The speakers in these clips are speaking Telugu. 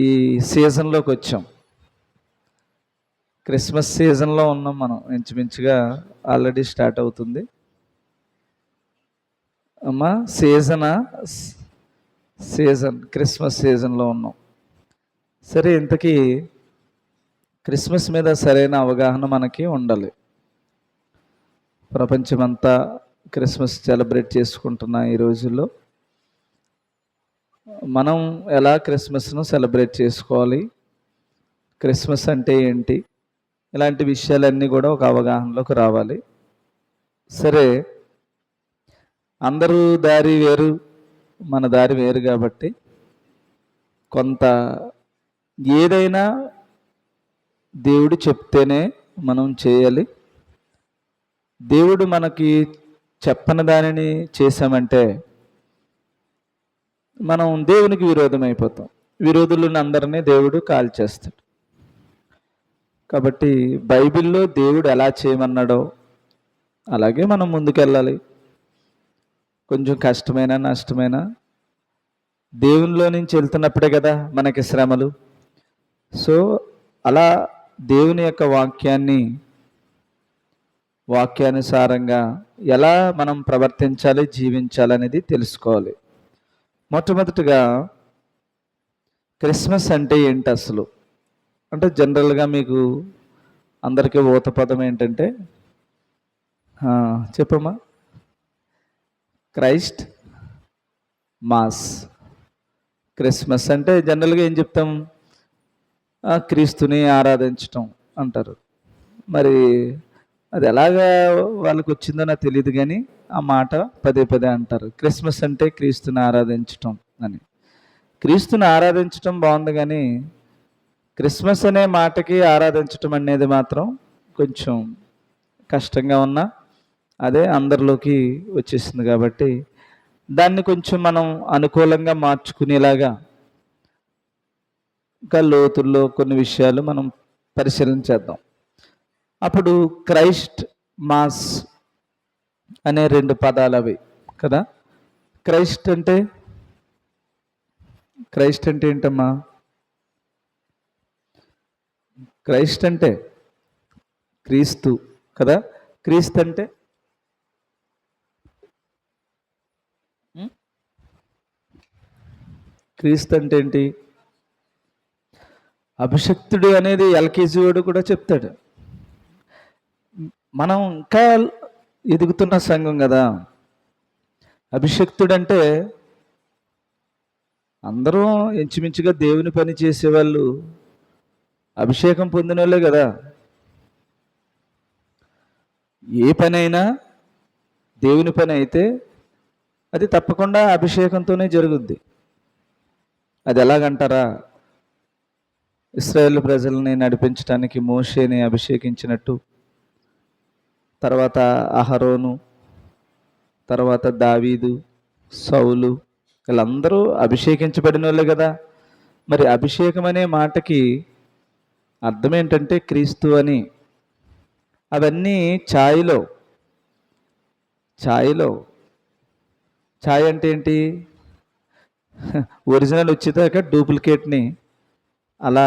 ఈ సీజన్లోకి వచ్చాం. క్రిస్మస్ సీజన్లో ఉన్నాం మనం. ఇంచుమించుగా ఆల్రెడీ స్టార్ట్ అవుతుంది. అమ్మా సీజన్ క్రిస్మస్ సీజన్లో ఉన్నాం. సరే, ఇంతకీ క్రిస్మస్ మీద సరైన అవగాహన మనకి ఉండాలి. ప్రపంచమంతా క్రిస్మస్ సెలబ్రేట్ చేసుకుంటున్న ఈ రోజుల్లో మనం ఎలా క్రిస్మస్ను సెలబ్రేట్ చేసుకోవాలి, క్రిస్మస్ అంటే ఏంటి, ఇలాంటి విషయాలన్నీ కూడా ఒక అవగాహనలోకి రావాలి. సరే, అందరూ దారి వేరు, మన దారి వేరు కాబట్టి కొంత ఏదైనా దేవుడు చెప్తేనే మనం చేయాలి. దేవుడు మనకి చెప్పని దానిని చేశామంటే మనం దేవునికి విరోధం అయిపోతాం. విరోధులను అందరినీ దేవుడు కాల్చేస్తాడు. కాబట్టి బైబిల్లో దేవుడు ఎలా చేయమన్నాడో అలాగే మనం ముందుకెళ్ళాలి. కొంచెం కష్టమైన నష్టమైన దేవునిలో నుంచి వెళ్తున్నప్పుడే కదా మనకి శ్రమలు. సో అలా దేవుని యొక్క వాక్యానుసారంగా ఎలా మనం ప్రవర్తించాలి, జీవించాలనేది తెలుసుకోవాలి. మొట్టమొదటిగా క్రిస్మస్ అంటే ఏంటి అసలు అంటే జనరల్గా మీకు అందరికీ ఊత పదం ఏంటంటే చెప్పమ్మా, క్రైస్ట్ మాస్. క్రిస్మస్ అంటే జనరల్గా ఏం చెప్తాం, క్రీస్తుని ఆరాధించటం అంటారు. మరి అది ఎలాగా వాళ్ళకి వచ్చిందో నాకు తెలియదు, కానీ ఆ మాట పదే పదే అంటారు. క్రిస్మస్ అంటే క్రీస్తుని ఆరాధించటం అని. క్రీస్తుని ఆరాధించటం బాగుంది, కానీ క్రిస్మస్ అనే మాటకి ఆరాధించటం అనేది మాత్రం కొంచెం కష్టంగా ఉన్నా అదే అందరిలోకి వచ్చేసింది. కాబట్టి దాన్ని కొంచెం మనం అనుకూలంగా మార్చుకునేలాగా ఇంకా లోతుల్లో కొన్ని విషయాలు మనం పరిశీలించేద్దాం. అప్పుడు క్రైస్ట్ మాస్ అనే రెండు పదాలు అవి కదా. క్రైస్ట్ అంటే ఏంటమ్మా? క్రైస్ట్ అంటే క్రీస్తు కదా. క్రీస్తు అంటే ఏంటి? అభిషక్తుడు అనేది ఎల్కేజీ వాడు కూడా చెప్తాడు. మనం ఇంకా ఎదుగుతున్న సంఘం కదా. అభిషక్తుడు అంటే అందరూ ఇంచుమించుగా దేవుని పని చేసేవాళ్ళు అభిషేకం పొందిన వాళ్ళే కదా. ఏ పని అయినా దేవుని పని అయితే అది తప్పకుండా అభిషేకంతోనే జరుగుద్ది. అది ఎలాగంటారా, ఇశ్రాయేలు ప్రజల్ని నడిపించడానికి మోషేని అభిషేకించినట్టు, తర్వాత అహరోను, తర్వాత దావీదు, సౌలు, వీళ్ళందరూ అభిషేకించబడిన వాళ్ళే కదా. మరి అభిషేకం అనే మాటకి అర్థం ఏంటంటే క్రీస్తు అని. అవన్నీ ఛాయలో ఛాయ్ అంటే ఏంటి? ఒరిజినల్ వచ్చేదాకా డూప్లికేట్ని అలా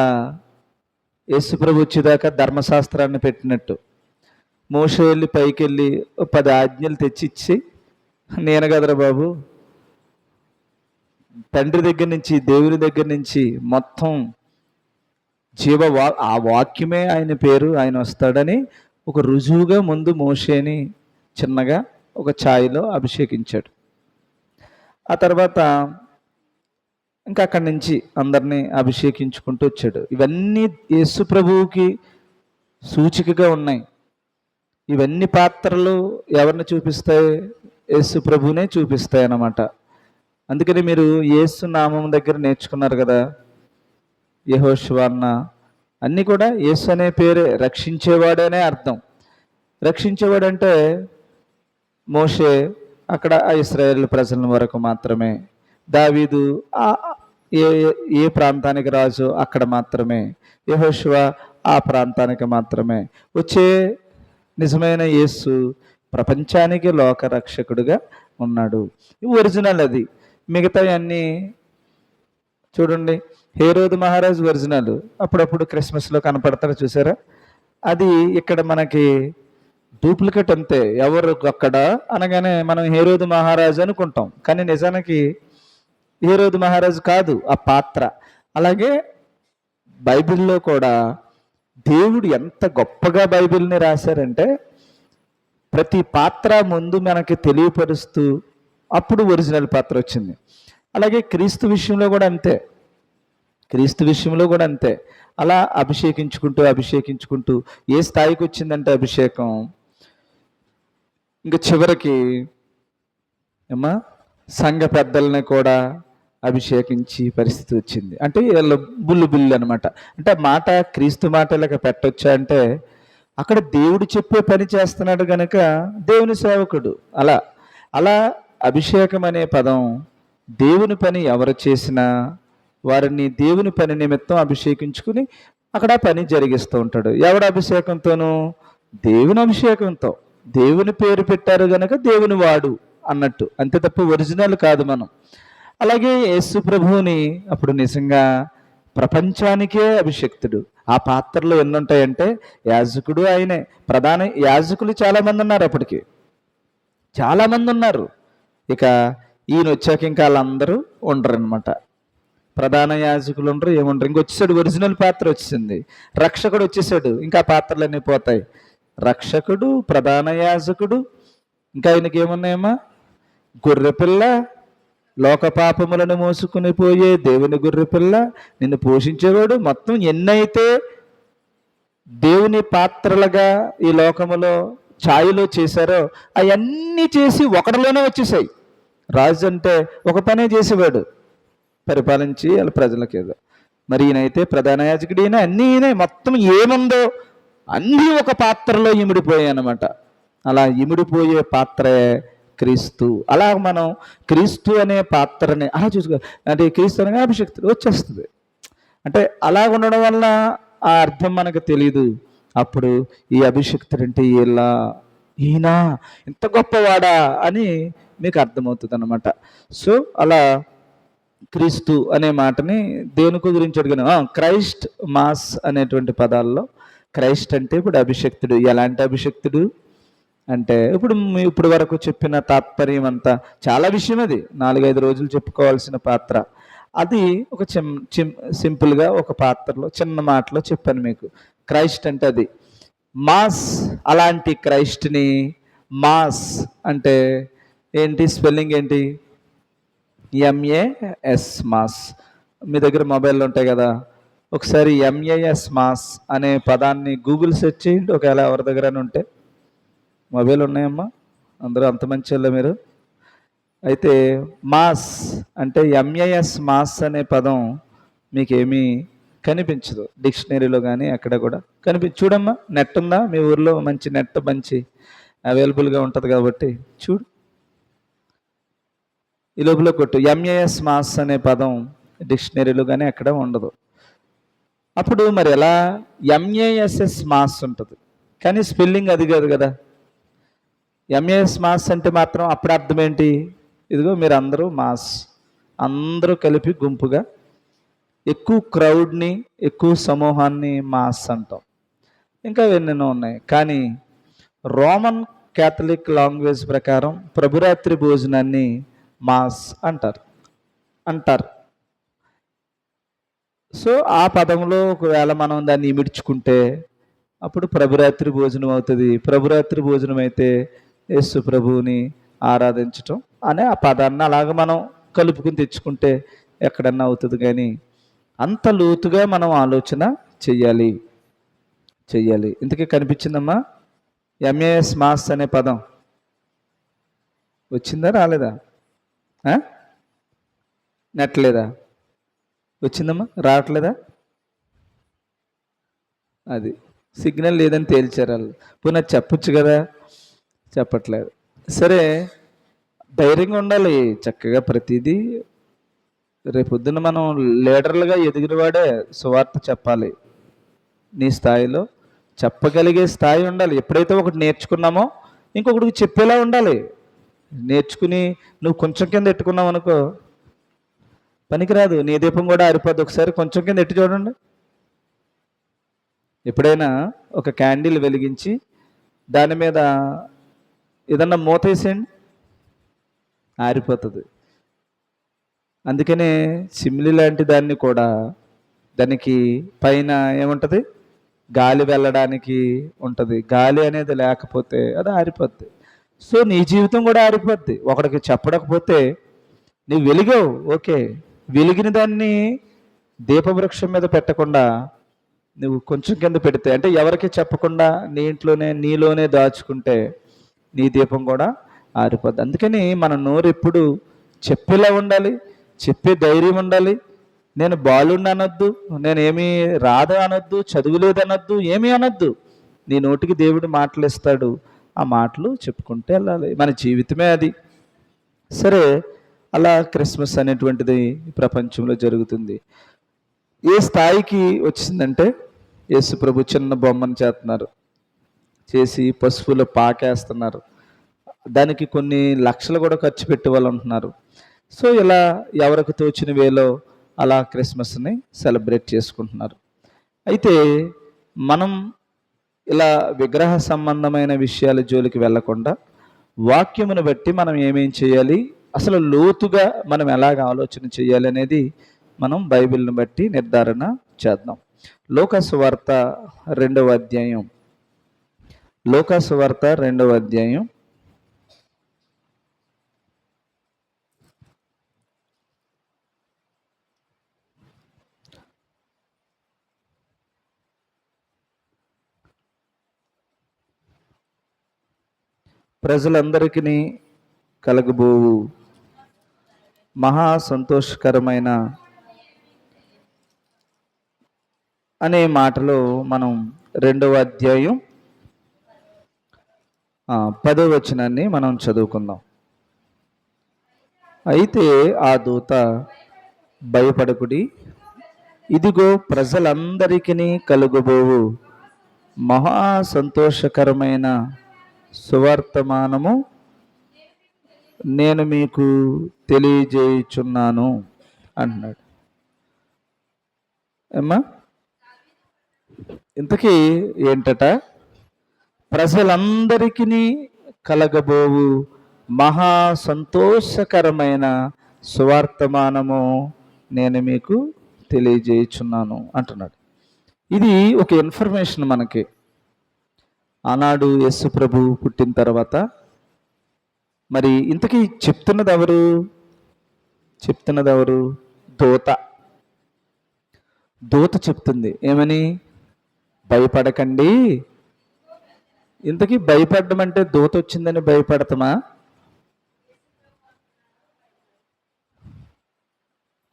యేసుప్రభు వచ్చేదాకా ధర్మశాస్త్రాన్ని పెట్టినట్టు మోషే వెళ్ళి పైకి వెళ్ళి 10 ఆజ్ఞలు తెచ్చిచ్చి, నేను కదరా బాబు, తండ్రి దగ్గర నుంచి దేవుని దగ్గర నుంచి మొత్తం ఆ వాక్యమే ఆయన పేరు, ఆయన వస్తాడని ఒక రుజువుగా ముందు మోషేని చిన్నగా ఒక ఛాయలో అభిషేకించాడు. ఆ తర్వాత ఇంకా అక్కడి నుంచి అందరినీ అభిషేకించుకుంటూ వచ్చాడు. ఇవన్నీ యేసు ప్రభువుకి సూచికగా ఉన్నాయి. ఇవన్నీ పాత్రలు ఎవరిని చూపిస్తాయి? యేసు ప్రభువునే చూపిస్తాయి అన్నమాట. అందుకని మీరు యేసు నామం దగ్గర నేర్చుకున్నారు కదా, యెహోషువ అన్న, అన్నీ కూడా యేసు అనే పేరే, రక్షించేవాడనే అర్థం. రక్షించేవాడంటే మోషే అక్కడ ఇశ్రాయేలు ప్రజల వరకు మాత్రమే, దావీదు ఏ ప్రాంతానికి రాజు అక్కడ మాత్రమే, యెహోషువ ఆ ప్రాంతానికి మాత్రమే. వచ్చే నిజమైన యేసు ప్రపంచానికి లోక రక్షకుడుగా ఉన్నాడు. ఒరిజినల్ అది. మిగతా అన్నీ చూడండి, హేరోదు మహారాజు ఒరిజినల్ అప్పుడప్పుడు క్రిస్మస్లో కనపడతారు చూసారా, అది ఇక్కడ మనకి డూప్లికేట్ అంతే. ఎవరు అక్కడ అనగానే మనం హేరోదు మహారాజు అనుకుంటాం, కానీ నిజానికి హేరోదు మహారాజు కాదు ఆ పాత్ర. అలాగే బైబిల్లో కూడా దేవుడు ఎంత గొప్పగా బైబిల్ని రాశారంటే ప్రతి పాత్ర ముందు మనకి తెలియపరుస్తూ అప్పుడు ఒరిజినల్ పాత్ర వచ్చింది. అలాగే క్రీస్తు విషయంలో కూడా అంతే, క్రీస్తు విషయంలో కూడా అంతే. అలా అభిషేకించుకుంటూ ఏ స్థాయికి వచ్చిందంటే అభిషేకం ఇంకా చివరికి ఏమా సంఘ పెద్దల్ని కూడా అభిషేకించి పరిస్థితి వచ్చింది. అంటే వీళ్ళ బుల్లు అనమాట. అంటే మాట క్రీస్తు మాట ఇలాగ పెట్టొచ్చా అంటే అక్కడ దేవుడు చెప్పే పని చేస్తున్నాడు కనుక దేవుని సేవకుడు. అలా అలా అభిషేకం అనే పదం దేవుని పని ఎవరు చేసినా వారిని దేవుని పని నిమిత్తం అభిషేకించుకుని అక్కడ పని జరిగిస్తూ ఉంటాడు. ఎవడ అభిషేకంతోనూ? దేవుని అభిషేకంతో. దేవుని పేరు పెట్టారు గనక దేవుని వాడు అన్నట్టు, అంతే తప్ప ఒరిజినల్ కాదు మనం. అలాగే యేసు ప్రభువుని అప్పుడు నిజంగా ప్రపంచానికే అభిషక్తుడు. ఆ పాత్రలో ఎన్ని ఉంటాయంటే యాజకుడు ఆయనే, ప్రధాన యాజకులు చాలామంది ఉన్నారు, అప్పటికి చాలామంది ఉన్నారు. ఇక ఈయన వచ్చాక ఇంకా వాళ్ళందరూ ఉండరు అనమాట. ప్రధాన యాజకులు ఉండరు, ఏముండరు. ఇంకొచ్చేసాడు, ఒరిజినల్ పాత్ర వచ్చింది, రక్షకుడు వచ్చేసాడు, ఇంకా పాత్రలన్నీ పోతాయి. రక్షకుడు, ప్రధాన యాజకుడు, ఇంకా ఆయనకి ఏమున్నాయమ్మా? గొర్రెపిల్ల, లోక పాపములను మోసుకుని పోయే దేవుని గొర్రెపిల్ల, నిన్ను పోషించేవాడు. మొత్తం ఎన్నైతే దేవుని పాత్రలుగా ఈ లోకములో ఛాయలో చేశారో అవన్నీ చేసి ఒకటిలోనే వచ్చేసాయి. రాజు అంటే ఒక పనే చేసేవాడు, పరిపాలించి వాళ్ళ ప్రజలకి ఏదో. మరి ఈయనైతే ప్రధాన యాజకుడు, ఈయన అన్నీ ఈయనే, మొత్తం ఏముందో అన్నీ ఒక పాత్రలో ఇమిడిపోయాయి అన్నమాట. అలా ఇమిడిపోయే పాత్రే క్రీస్తు. అలా మనం క్రీస్తు అనే పాత్రని అలా చూసుకో, అంటే క్రీస్తు అనగా అభిషక్తుడు వచ్చేస్తుంది. అంటే అలా ఉండడం వల్ల ఆ అర్థం మనకు తెలియదు. అప్పుడు ఈ అభిషక్తుడు అంటే ఇలా ఈయన ఇంత గొప్పవాడా అని మీకు అర్థమవుతుంది అన్నమాట. సో అలా క్రీస్తు అనే మాటని దేనికి గురించి అడిగిన క్రైస్ట్ మాస్ అనేటువంటి పదాల్లో క్రైస్ట్ అంటే ఇప్పుడు అభిషక్తుడు. ఎలాంటి అభిషక్తుడు అంటే ఇప్పుడు వరకు చెప్పిన తాత్పర్యం అంతా చాలా విషయం, అది 4-5 రోజులు చెప్పుకోవాల్సిన పాత్ర. అది ఒక సింపుల్గా ఒక పాత్రలో చిన్న మాటలో చెప్పాను మీకు. క్రైస్ట్ అంటే అది మాస్. అలాంటి క్రైస్ట్ని మాస్ అంటే ఏంటి? స్పెల్లింగ్ ఏంటి? MAS mass. మీ దగ్గర మొబైల్లో ఉంటాయి కదా, ఒకసారి MAS మాస్ అనే పదాన్ని గూగుల్ సెర్చ్ చేయండి, ఒకవేళ ఎవరి దగ్గర ఉంటే. మొబైల్ ఉన్నాయమ్మా అందరూ? అంత మంచి వాళ్ళు మీరు. అయితే మాస్ అంటే MAS మాస్ అనే పదం మీకేమీ కనిపించదు డిక్షనరీలో కానీ ఎక్కడ కూడా చూడమ్మా. నెట్ ఉందా మీ ఊర్లో? మంచి నెట్ మంచి అవైలబుల్గా ఉంటుంది కాబట్టి చూడు, ఈ లోపల కొట్టు MAS మాస్ అనే పదం డిక్షనరీలో కానీ ఎక్కడ ఉండదు. అప్పుడు మరి ఎలా MASS మాస్ ఉంటుంది, కానీ స్పెల్లింగ్ అది కాదు కదా. MAS మాస్ అంటే మాత్రం అప్పుడు అర్థం ఏంటి? ఇదిగో మీరు అందరూ మాస్, అందరూ కలిపి గుంపుగా ఎక్కువ క్రౌడ్ని, ఎక్కువ సమూహాన్ని మాస్ అంటాం. ఇంకా ఎన్నెన్నో ఉన్నాయి. కానీ రోమన్ క్యాథలిక్ లాంగ్వేజ్ ప్రకారం ప్రభురాత్రి భోజనాన్ని మాస్ అంటారు. సో ఆ పదంలో ఒకవేళ మనం దాన్ని ఇమిడ్చుకుంటే అప్పుడు ప్రభురాత్రి భోజనం అవుతుంది. ప్రభురాత్రి భోజనం అయితే యేసు ప్రభువుని ఆరాధించటం అనే ఆ పదాన్ని అలాగ మనం కలుపుకుని తెచ్చుకుంటే ఎక్కడన్నా అవుతుంది. కానీ అంత లోతుగా మనం ఆలోచన చెయ్యాలి. ఇంతకీ కనిపించిందమ్మా MAS మాస్ అనే పదం? వచ్చిందా రాలేదా? నెట్లేదా? వచ్చిందమ్మా, రావట్లేదా? అది సిగ్నల్ లేదని తేల్చారు వాళ్ళు. పునః చెప్పొచ్చు కదా, చెప్పట్లేదు. సరే, ధైర్యంగా ఉండాలి చక్కగా. ప్రతిదీ రేపొద్దున మనం లీడర్లుగా ఎదిగినవాడే సువార్త చెప్పాలి. నీ స్థాయిలో చెప్పగలిగే స్థాయి ఉండాలి. ఎప్పుడైతే ఒకటి నేర్చుకున్నామో ఇంకొకటికి చెప్పేలా ఉండాలి. నేర్చుకుని నువ్వు కొంచెం కింద ఎట్టుకున్నావు అనుకో, పనికిరాదు. నీ దీపం కూడా ఆరిపోద్ది. ఒకసారి కొంచెం కింద ఎట్టి చూడండి. ఎప్పుడైనా ఒక క్యాండిల్ వెలిగించి దాని మీద ఏదన్నా మూత వేసేయండి, ఆరిపోతుంది. అందుకనే సిమ్లి లాంటి దాన్ని కూడా దానికి పైన ఏముంటుంది, గాలి వెళ్ళడానికి ఉంటుంది. గాలి అనేది లేకపోతే అది ఆరిపోద్ది. సో నీ జీవితం కూడా ఆరిపోద్ది. ఒకడికి చెప్పడకపోతే నువ్వు వెలిగావు, ఓకే, వెలిగిన దాన్ని దీపవృక్షం మీద పెట్టకుండా నువ్వు కొంచెం కింద పెడితే, అంటే ఎవరికి చెప్పకుండా నీ ఇంట్లోనే నీలోనే దాచుకుంటే నీ దీపం కూడా ఆరిపోద్ది. అందుకని మన నోరు ఎప్పుడు చెప్పేలా ఉండాలి, చెప్పే ధైర్యం ఉండాలి. నేను బాలుండి అనొద్దు, నేనేమీ రాదు అనొద్దు, చదువులేదు అనొద్దు, ఏమీ అనొద్దు. నీ నోటికి దేవుడు మాటలు ఇస్తాడు, ఆ మాటలు చెప్పుకుంటే వెళ్ళాలి. మన జీవితమే అది. సరే, అలా క్రిస్మస్ అనేటువంటిది ప్రపంచంలో జరుగుతుంది. ఏ స్థాయికి వచ్చిందంటే యేసు ప్రభు చిన్న బొమ్మను చేస్తున్నారు, చేసి పసుపులో పాకేస్తున్నారు. దానికి కొన్ని లక్షలు కూడా ఖర్చు పెట్టే వాళ్ళు ఉంటున్నారు. సో ఇలా ఎవరికి తోచిన వేలో అలా క్రిస్మస్ని సెలబ్రేట్ చేసుకుంటున్నారు. అయితే మనం ఇలా విగ్రహ సంబంధమైన విషయాల జోలికి వెళ్లకుండా వాక్యమును బట్టి మనం ఏమేం చేయాలి, అసలు లోతుగా మనం ఎలాగ ఆలోచన చేయాలి అనేది మనం బైబిల్ని బట్టి నిర్ధారణ చేద్దాం. లూకాసు వార్త 2వ అధ్యాయం, లూకాసు వార్త 2వ అధ్యాయం ప్రజలందరికీ కలగబోవు మహా సంతోషకరమైన అనే మాటలో మనం 2వ అధ్యాయం 10వ వచనాన్ని మనం చదువుకుందాం. అయితే ఆ దూత, భయపడకుడి, ఇదిగో ప్రజలందరికీ కలుగబోవు మహా సంతోషకరమైన సువర్తమానము నేను మీకు తెలియజేయుచున్నాను అంటున్నాడు. ఏమ్మా, ఇంతకీ ఏంటట? ప్రజలందరికీ కలగబోవు మహా సంతోషకరమైన సువార్తమానము నేను మీకు తెలియజేయుచున్నాను అంటున్నాడు. ఇది ఒక ఇన్ఫర్మేషన్ మనకి. ఆనాడు యేసు ప్రభు పుట్టిన తర్వాత మరి ఇంతకీ చెప్తున్నది ఎవరు? దూత చెప్తుంది. ఏమని? భయపడకండి. ఇంతకీ భయపడడం అంటే దూత వచ్చిందని భయపడతామా?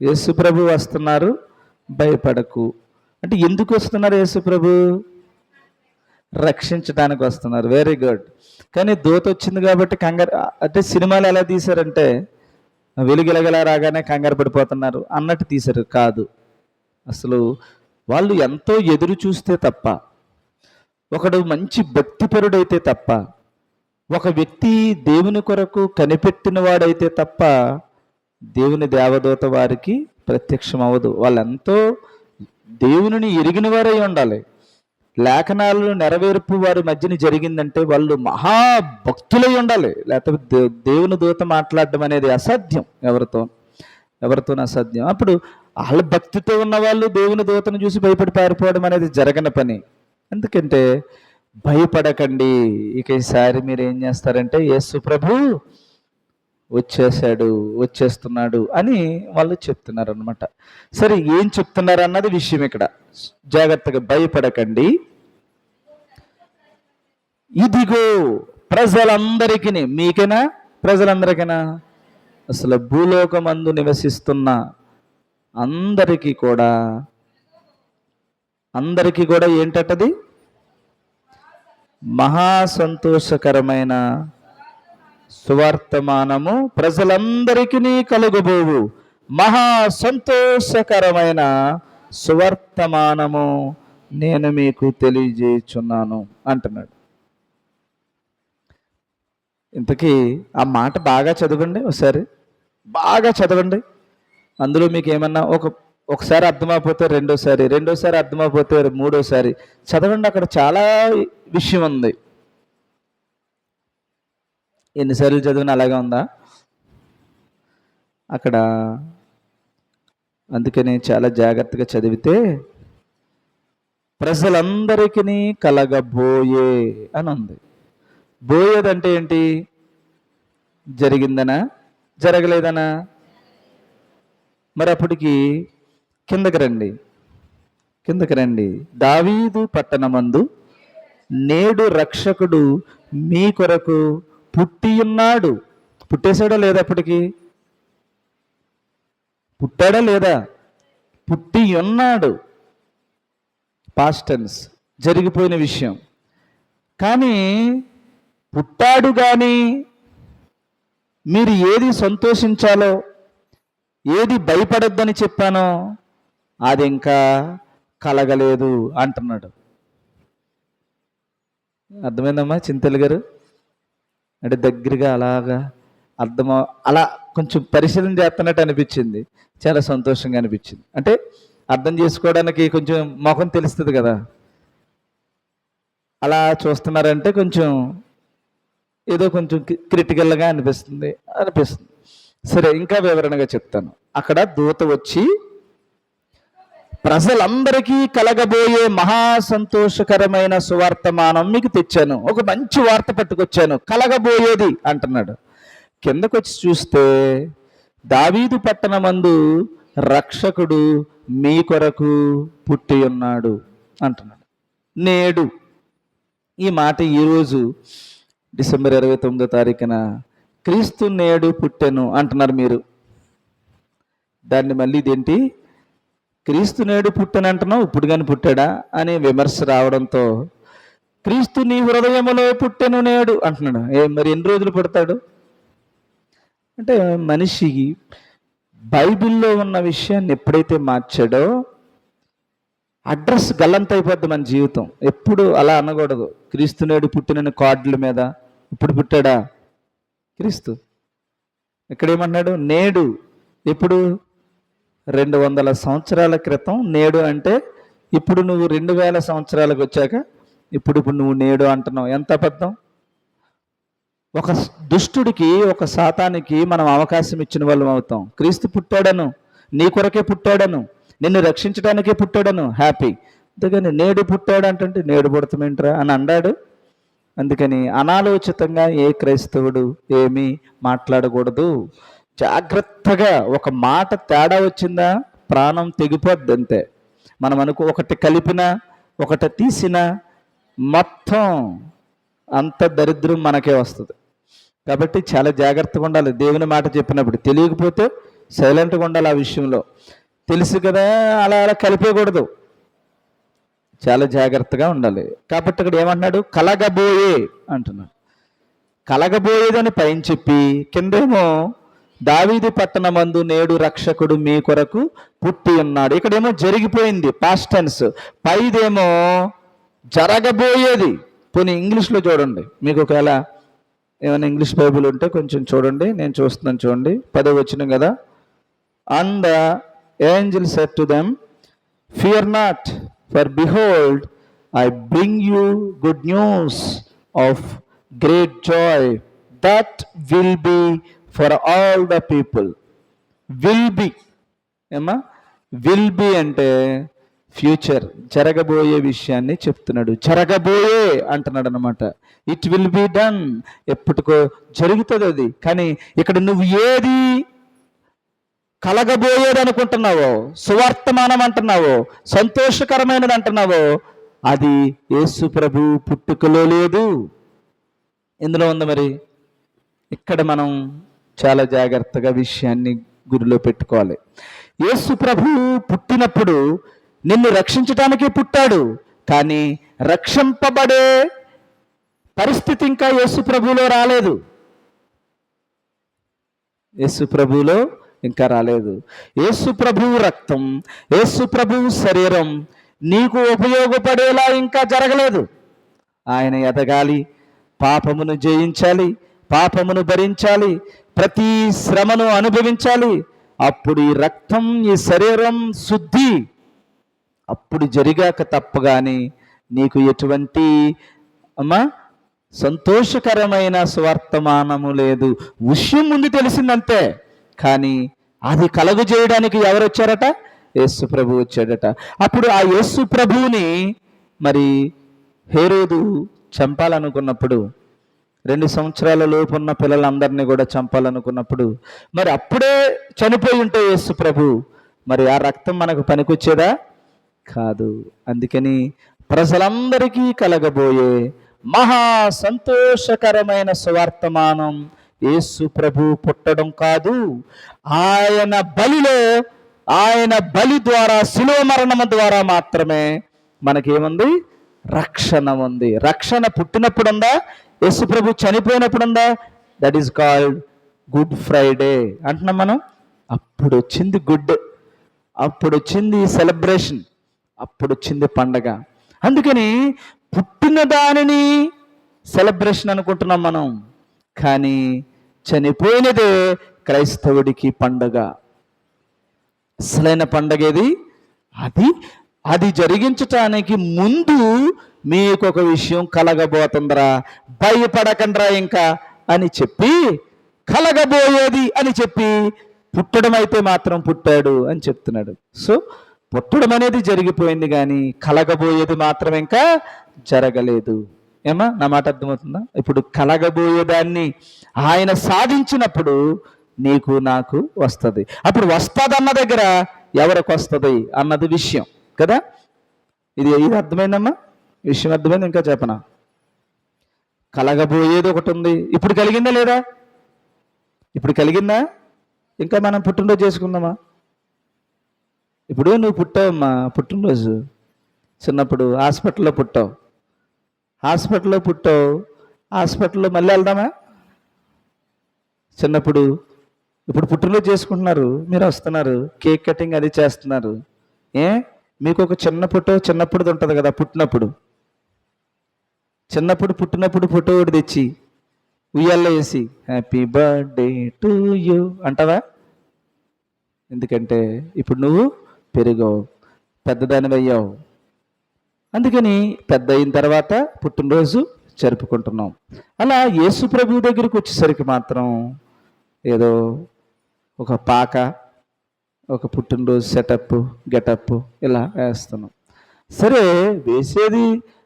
యేసు ప్రభు వస్తున్నారు, భయపడకు అంటే ఎందుకు వస్తున్నారు? యేసు ప్రభు రక్షించడానికి వస్తున్నారు. Very good. కానీ దూత వచ్చింది కాబట్టి కంగారు, అంటే సినిమాలు ఎలా తీశారంటే వెలుగెలగలా రాగానే కంగారు పడిపోతున్నారు అన్నట్టు తీశారు. కాదు, అసలు వాళ్ళు ఎంతో ఎదురు చూస్తే తప్ప, ఒకడు మంచి భక్తిపరుడైతే తప్ప, ఒక వ్యక్తి దేవుని కొరకు కనిపెట్టిన వాడైతే తప్ప దేవుని దేవదూత వారికి ప్రత్యక్షం అవ్వదు. వాళ్ళెంతో దేవుని ఎరిగిన వారై ఉండాలి. లేఖనాలను నెరవేర్పు వారి మధ్యన జరిగిందంటే వాళ్ళు మహాభక్తులై ఉండాలి. లేకపోతే దేవుని దూత మాట్లాడడం అనేది అసాధ్యం, ఎవరితోనూ అసాధ్యం. అప్పుడు వాళ్ళ భక్తితో ఉన్న వాళ్ళు దేవుని దూతను చూసి భయపడి పారిపోవడం అనేది జరగని పని. ఎందుకంటే భయపడకండి, ఇక ఈసారి మీరు ఏం చేస్తారంటే యేసు ప్రభు వచ్చేస్తున్నాడు అని వాళ్ళు చెప్తున్నారు అనమాట. సరే, ఏం చెప్తున్నారు అన్నది విషయం ఇక్కడ. జాగ్రత్తగా, భయపడకండి, ఇదిగో ప్రజలందరికీ, మీకైనా ప్రజలందరికైనా, అసలు భూలోకమందు నివసిస్తున్న అందరికీ కూడా ఏంటది? మహా సంతోషకరమైన సువర్తమానము ప్రజలందరికీ కలుగబోవు మహా సంతోషకరమైన సువర్తమానము నేను మీకు తెలియజేయుచున్నాను అంటున్నాడు. ఇంతకీ ఆ మాట బాగా చదవండి, ఒకసారి బాగా చదవండి. అందులో మీకు ఏమన్నా ఒకసారి అర్థమైపోతే రెండోసారి అర్థమైపోతే మూడోసారి చదవండి. అక్కడ చాలా విషయం ఉంది. ఎన్నిసార్లు చదివినా అలాగే ఉందా అక్కడ? అందుకని చాలా జాగ్రత్తగా చదివితే ప్రజలందరికీ కలగబోయే అని ఉంది. బోయేదంటే ఏంటి? జరిగిందనా, జరగలేదనా? మరి అప్పటికి కిందకి రండి. దావీదు పట్టణమందు నేడు రక్షకుడు మీ కొరకు పుట్టి ఉన్నాడు. పుట్టేశాడా లేదా? అప్పటికి పుట్టాడా లేదా? పుట్టి ఉన్నాడు. పాస్ట్ టెన్స్, జరిగిపోయిన విషయం. కానీ పుట్టాడు కానీ మీరు ఏది సంతోషించాలో, ఏది భయపడొద్దని చెప్పానో అది ఇంకా కలగలేదు అంటున్నాడు. అర్థమైందమ్మా చింతలు గారు? అంటే దగ్గరగా అలాగా అలా కొంచెం పరిశీలన చేస్తున్నట్టు అనిపించింది. చాలా సంతోషంగా అనిపించింది. అంటే అర్థం చేసుకోవడానికి కొంచెం మొహం తెలుస్తుంది కదా. అలా చూస్తున్నారంటే కొంచెం ఏదో కొంచెం క్రిటికల్గా అనిపిస్తుంది. సరే, ఇంకా వివరణగా చెప్తాను. అక్కడ దూత వచ్చి ప్రజలందరికీ కలగబోయే మహా సంతోషకరమైన సువార్తమానం మీకు తెచ్చాను. ఒక మంచి వార్త పట్టుకొచ్చాను, కలగబోయేది అంటున్నాడు. కిందకొచ్చి చూస్తే దావీదు పట్టణమందు రక్షకుడు మీ కొరకు పుట్టి ఉన్నాడు అంటున్నాడు. నేడు, ఈ మాట ఈరోజు డిసెంబర్ 29వ తారీఖున క్రీస్తు నేడు పుట్టెను అంటున్నారు మీరు. దాన్ని మళ్ళీ ఇదేంటి క్రీస్తు నేడు పుట్టెను అంటున్నావు, ఇప్పుడు కానీ పుట్టాడా అని విమర్శ రావడంతో క్రీస్తు నీ హృదయములో పుట్టెను నేడు అంటున్నాడు. మరి ఎన్ని రోజులు పుడతాడు అంటే, మనిషి బైబిల్లో ఉన్న విషయాన్ని ఎప్పుడైతే మార్చాడో అడ్రస్ గల్లంత అయిపోద్ది మన జీవితం. ఎప్పుడు అలా అనకూడదు. క్రీస్తు నేడు పుట్టిన కార్డుల మీద ఇప్పుడు పుట్టాడా క్రీస్తు? ఇక్కడేమన్నాడు? నేడు. ఎప్పుడు? 200 సంవత్సరాల క్రితం నేడు అంటే ఇప్పుడు నువ్వు 2000 సంవత్సరాలకు వచ్చాక ఇప్పుడు నువ్వు నేడు అంటున్నావు. ఎంత అబద్ధం! ఒక దుష్టుడికి, ఒక సాతానికి మనం అవకాశం ఇచ్చిన వాళ్ళం అవుతాం. క్రీస్తు పుట్టాడను, నీ కొరకే పుట్టాడను, నిన్ను రక్షించడానికే పుట్టాడను, హ్యాపీ. అందుకని నేడు పుట్టాడు అంటే నేడు పుడతామేంట్రా అని అన్నాడు. అందుకని అనాలోచితంగా ఏ క్రైస్తవుడు ఏమీ మాట్లాడకూడదు. జాగ్రత్తగా, ఒక మాట తేడా వచ్చిందా ప్రాణం తెగిపోద్ది అంతే. మనం ఒకటి కలిపినా ఒకటి తీసినా మొత్తం అంత దరిద్రం మనకే వస్తుంది. కాబట్టి చాలా జాగ్రత్తగా ఉండాలి దేవుని మాట చెప్పినప్పుడు. తెలియకపోతే సైలెంట్గా ఉండాలి ఆ విషయంలో. తెలుసు కదా, అలా కలిపేయకూడదు, చాలా జాగ్రత్తగా ఉండాలి. కాబట్టి ఇక్కడ ఏమన్నాడు? కలగబోయే అంటున్నాడు. కలగబోయేదని పైన చెప్పి కిందేమో దావీదు పట్టణమందు నేడు రక్షకుడు మీ కొరకు పుట్టి ఉన్నాడు. ఇక్కడేమో జరిగిపోయింది, పాస్ట్ టెన్స్. పైదేమో జరగబోయేది. పోనీ ఇంగ్లీష్లో చూడండి, మీకు ఒకవేళ ఏమైనా ఇంగ్లీష్ బైబిల్ ఉంటే కొంచెం చూడండి. నేను చూస్తున్నాను, చూడండి. 10వ వచనం కదా. And the Angel said to them, fear not, for behold I bring you good news of great Joy that will be for all the people. Will be ఏమా? విల్ బి అంటే ఫ్యూచర్, జరగబోయే విషయాన్ని చెప్తున్నాడు. జరగబోయే అంటున్నాడు అనమాట. ఇట్ విల్ బి డన్, ఎప్పటికో జరుగుతుంది అది. కానీ ఇక్కడ నువ్వు ఏది కలగబోయేది అనుకుంటున్నావో, సువార్తమానం అంటున్నావో, సంతోషకరమైనది అంటున్నావో, అది యేసు ప్రభు పుట్టుకలో లేదు. ఎందులో ఉంది మరి? ఇక్కడ మనం చాలా జాగ్రత్తగా విషయాన్ని గురిలో పెట్టుకోవాలి. యేసు ప్రభు పుట్టినప్పుడు నిన్ను రక్షించటానికే పుట్టాడు, కానీ రక్షింపబడే పరిస్థితి ఇంకా యేసు ప్రభువులో రాలేదు. యేసు ప్రభువులో ఇంకా రాలేదు. యేసు ప్రభువు రక్తం, యేసు ప్రభువు శరీరం నీకు ఉపయోగపడేలా ఇంకా జరగలేదు. ఆయన ఎదగాలి, పాపమును జయించాలి, పాపమును భరించాలి, ప్రతి శ్రమను అనుభవించాలి. అప్పుడు ఈ రక్తం, ఈ శరీరం శుద్ధి అప్పుడు జరిగాక తప్పగాని నీకు ఎటువంటి అమ్మా సంతోషకరమైన స్వర్తమానము లేదు. విషయం ముందు తెలిసిందంతే, కానీ అది కలుగు చేయడానికి ఎవరు వచ్చారట? యేసు ప్రభు వచ్చాడట. అప్పుడు ఆ యేసు ప్రభువుని మరి హేరోదు చంపాలనుకున్నప్పుడు, 2 సంవత్సరాల లోపు ఉన్న పిల్లలందరినీ కూడా చంపాలనుకున్నప్పుడు, మరి అప్పుడే చనిపోయి ఉంటే యేసు ప్రభు, మరి ఆ రక్తం మనకు పనికొచ్చేదా? కాదు. అందుకని ప్రజలందరికీ కలగబోయే మహా సంతోషకరమైన సువార్తమానం యేసు ప్రభు పుట్టడం కాదు, ఆయన బలిలో, ఆయన బలి ద్వారా, శిలువ మరణం ద్వారా మాత్రమే మనకేముంది? రక్షణ ఉంది. రక్షణ పుట్టినప్పుడు ఉందా? యేసు ప్రభు చనిపోయినప్పుడు ఉందా? That is called good Friday అంటున్నాం మనం. అప్పుడు వచ్చింది గుడ్, అప్పుడు వచ్చింది సెలబ్రేషన్, అప్పుడు వచ్చింది పండగ. అందుకని పుట్టిన దానిని సెలబ్రేషన్ అనుకుంటున్నాం మనం, కానీ చనిపోయినదే క్రైస్తవుడికి పండగ. అసలైన పండగ ఏది? అది జరిగించటానికి ముందు మీకు ఒక విషయం కలగబోతుందిరా, భయపడకండ్రా ఇంకా అని చెప్పి, కలగబోయేది అని చెప్పి, పుట్టడం అయితే మాత్రం పుట్టాడు అని చెప్తున్నాడు. సో పుట్టడం అనేది జరిగిపోయింది, కానీ కలగబోయేది మాత్రం ఇంకా జరగలేదు. ఏమా నా మాట అర్థమవుతుందా? ఇప్పుడు కలగబోయేదాన్ని ఆయన సాధించినప్పుడు నీకు నాకు వస్తుంది. అప్పుడు వస్తుందన్న దగ్గర ఎవరికి వస్తుంది అన్నది విషయం కదా. ఇది అర్థమైందమ్మా? విషయం అర్థమైంది? ఇంకా చెప్పనా? కలగబోయేది ఒకటి ఉంది. ఇప్పుడు కలిగిందా లేదా? ఇప్పుడు కలిగిందా? ఇంకా మనం పుట్టినరోజు చేసుకుందామా? ఇప్పుడు నువ్వు పుట్టావమ్మా, పుట్టినరోజు చిన్నప్పుడు హాస్పిటల్లో పుట్టావు, హాస్పిటల్లో మళ్ళీ వెళ్దామా? చిన్నప్పుడు. ఇప్పుడు పుట్టినరోజు చేసుకుంటున్నారు, మీరు వస్తున్నారు, కేక్ కటింగ్ అది చేస్తున్నారు. మీకు ఒక చిన్నప్పుడుది ఉంటుంది కదా, పుట్టినప్పుడు ఫోటో ఒకటి తెచ్చి ఉయ్యాల్లో వేసి హ్యాపీ బర్త్డే టు యూ అంటావా? ఎందుకంటే ఇప్పుడు నువ్వు పెరిగావు, పెద్దదాని అయ్యావు. అందుకని పెద్ద అయిన తర్వాత పుట్టినరోజు జరుపుకుంటున్నాం. అలా యేసు ప్రభు దగ్గరికి వచ్చేసరికి మాత్రం ఏదో ఒక పాక, ఒక పుట్టినరోజు సెటప్, గెటప్ ఇలా వేస్తున్నాం. సరే, వేసేది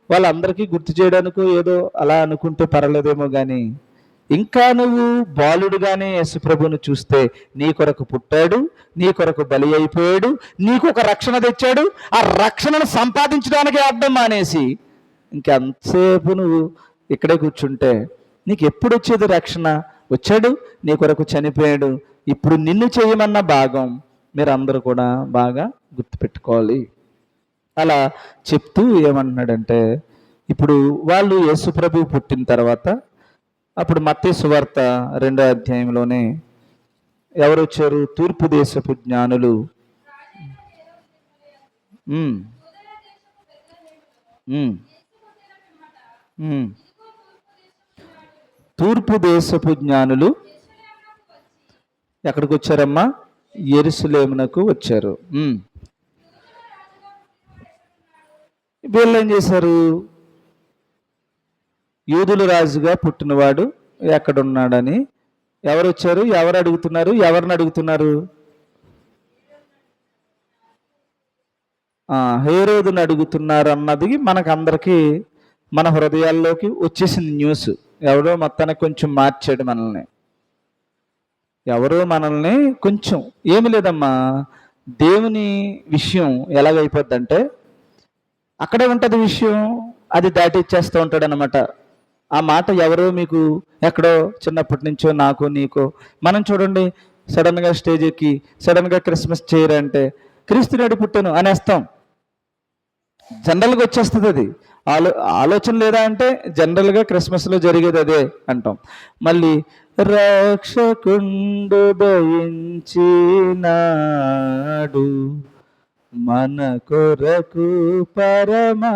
వాళ్ళందరికీ గుర్తు చేయడానికో ఏదో అలా అనుకుంటే పర్వాలేదేమో, కానీ ఇంకా నువ్వు బాలుడుగానే యేసు ప్రభువును చూస్తే, నీ కొరకు పుట్టాడు, నీ కొరకు బలి అయిపోయాడు, నీకు ఒక రక్షణ తెచ్చాడు, ఆ రక్షణను సంపాదించడానికి అర్థం మానేసి ఇంకెంతసేపు నువ్వు ఇక్కడే కూర్చుంటే నీకు ఎప్పుడు వచ్చేది రక్షణ? వచ్చాడు, నీ కొరకు చనిపోయాడు, ఇప్పుడు నిన్ను చేయమన్న భాగం మీరందరూ కూడా బాగా గుర్తుపెట్టుకోవాలి. అలా చెప్తూ ఏమంటున్నాడంటే, ఇప్పుడు వాళ్ళు యేసు ప్రభువు పుట్టిన తర్వాత, అప్పుడు మత్తయి సువార్త 2వ అధ్యాయంలోనే ఎవరు వచ్చారు? తూర్పు దేశపు జ్ఞానులు. తూర్పు దేశపు జ్ఞానులు ఎక్కడికి వచ్చారమ్మా? యెరూషలేమునకు వచ్చారు. వీళ్ళు ఏం చేశారు? యూదుల రాజుగా పుట్టినవాడు ఎక్కడున్నాడని ఎవరు వచ్చారు? ఎవరు అడుగుతున్నారు? ఎవరిని అడుగుతున్నారు? హేరోదుని అడుగుతున్నారు అన్నది మనకందరికీ మన హృదయాల్లోకి వచ్చేసింది న్యూస్. ఎవరో మొత్తానికి కొంచెం మార్చాడు మనల్ని, ఎవరో మనల్ని కొంచెం. ఏమి లేదమ్మా, దేవుని విషయం ఎలాగైపోద్దంటే అక్కడే ఉంటుంది విషయం, అది దాటిచ్చేస్తూ ఉంటాడు అనమాట. ఆ మాట ఎవరో మీకు ఎక్కడో చిన్నప్పటి నుంచో నాకో నీకో, మనం చూడండి సడన్గా స్టేజ్ ఎక్కి సడన్గా క్రిస్మస్ చేయరంటే క్రీస్తు నాడు పుట్టాను అనేస్తాం, జనరల్గా వచ్చేస్తుంది అది. ఆలోచన లేదా అంటే జనరల్గా క్రిస్మస్లో జరిగేది అదే అంటాం. మళ్ళీ రక్షకుండు దయించినాడు మన కొరకు పరమా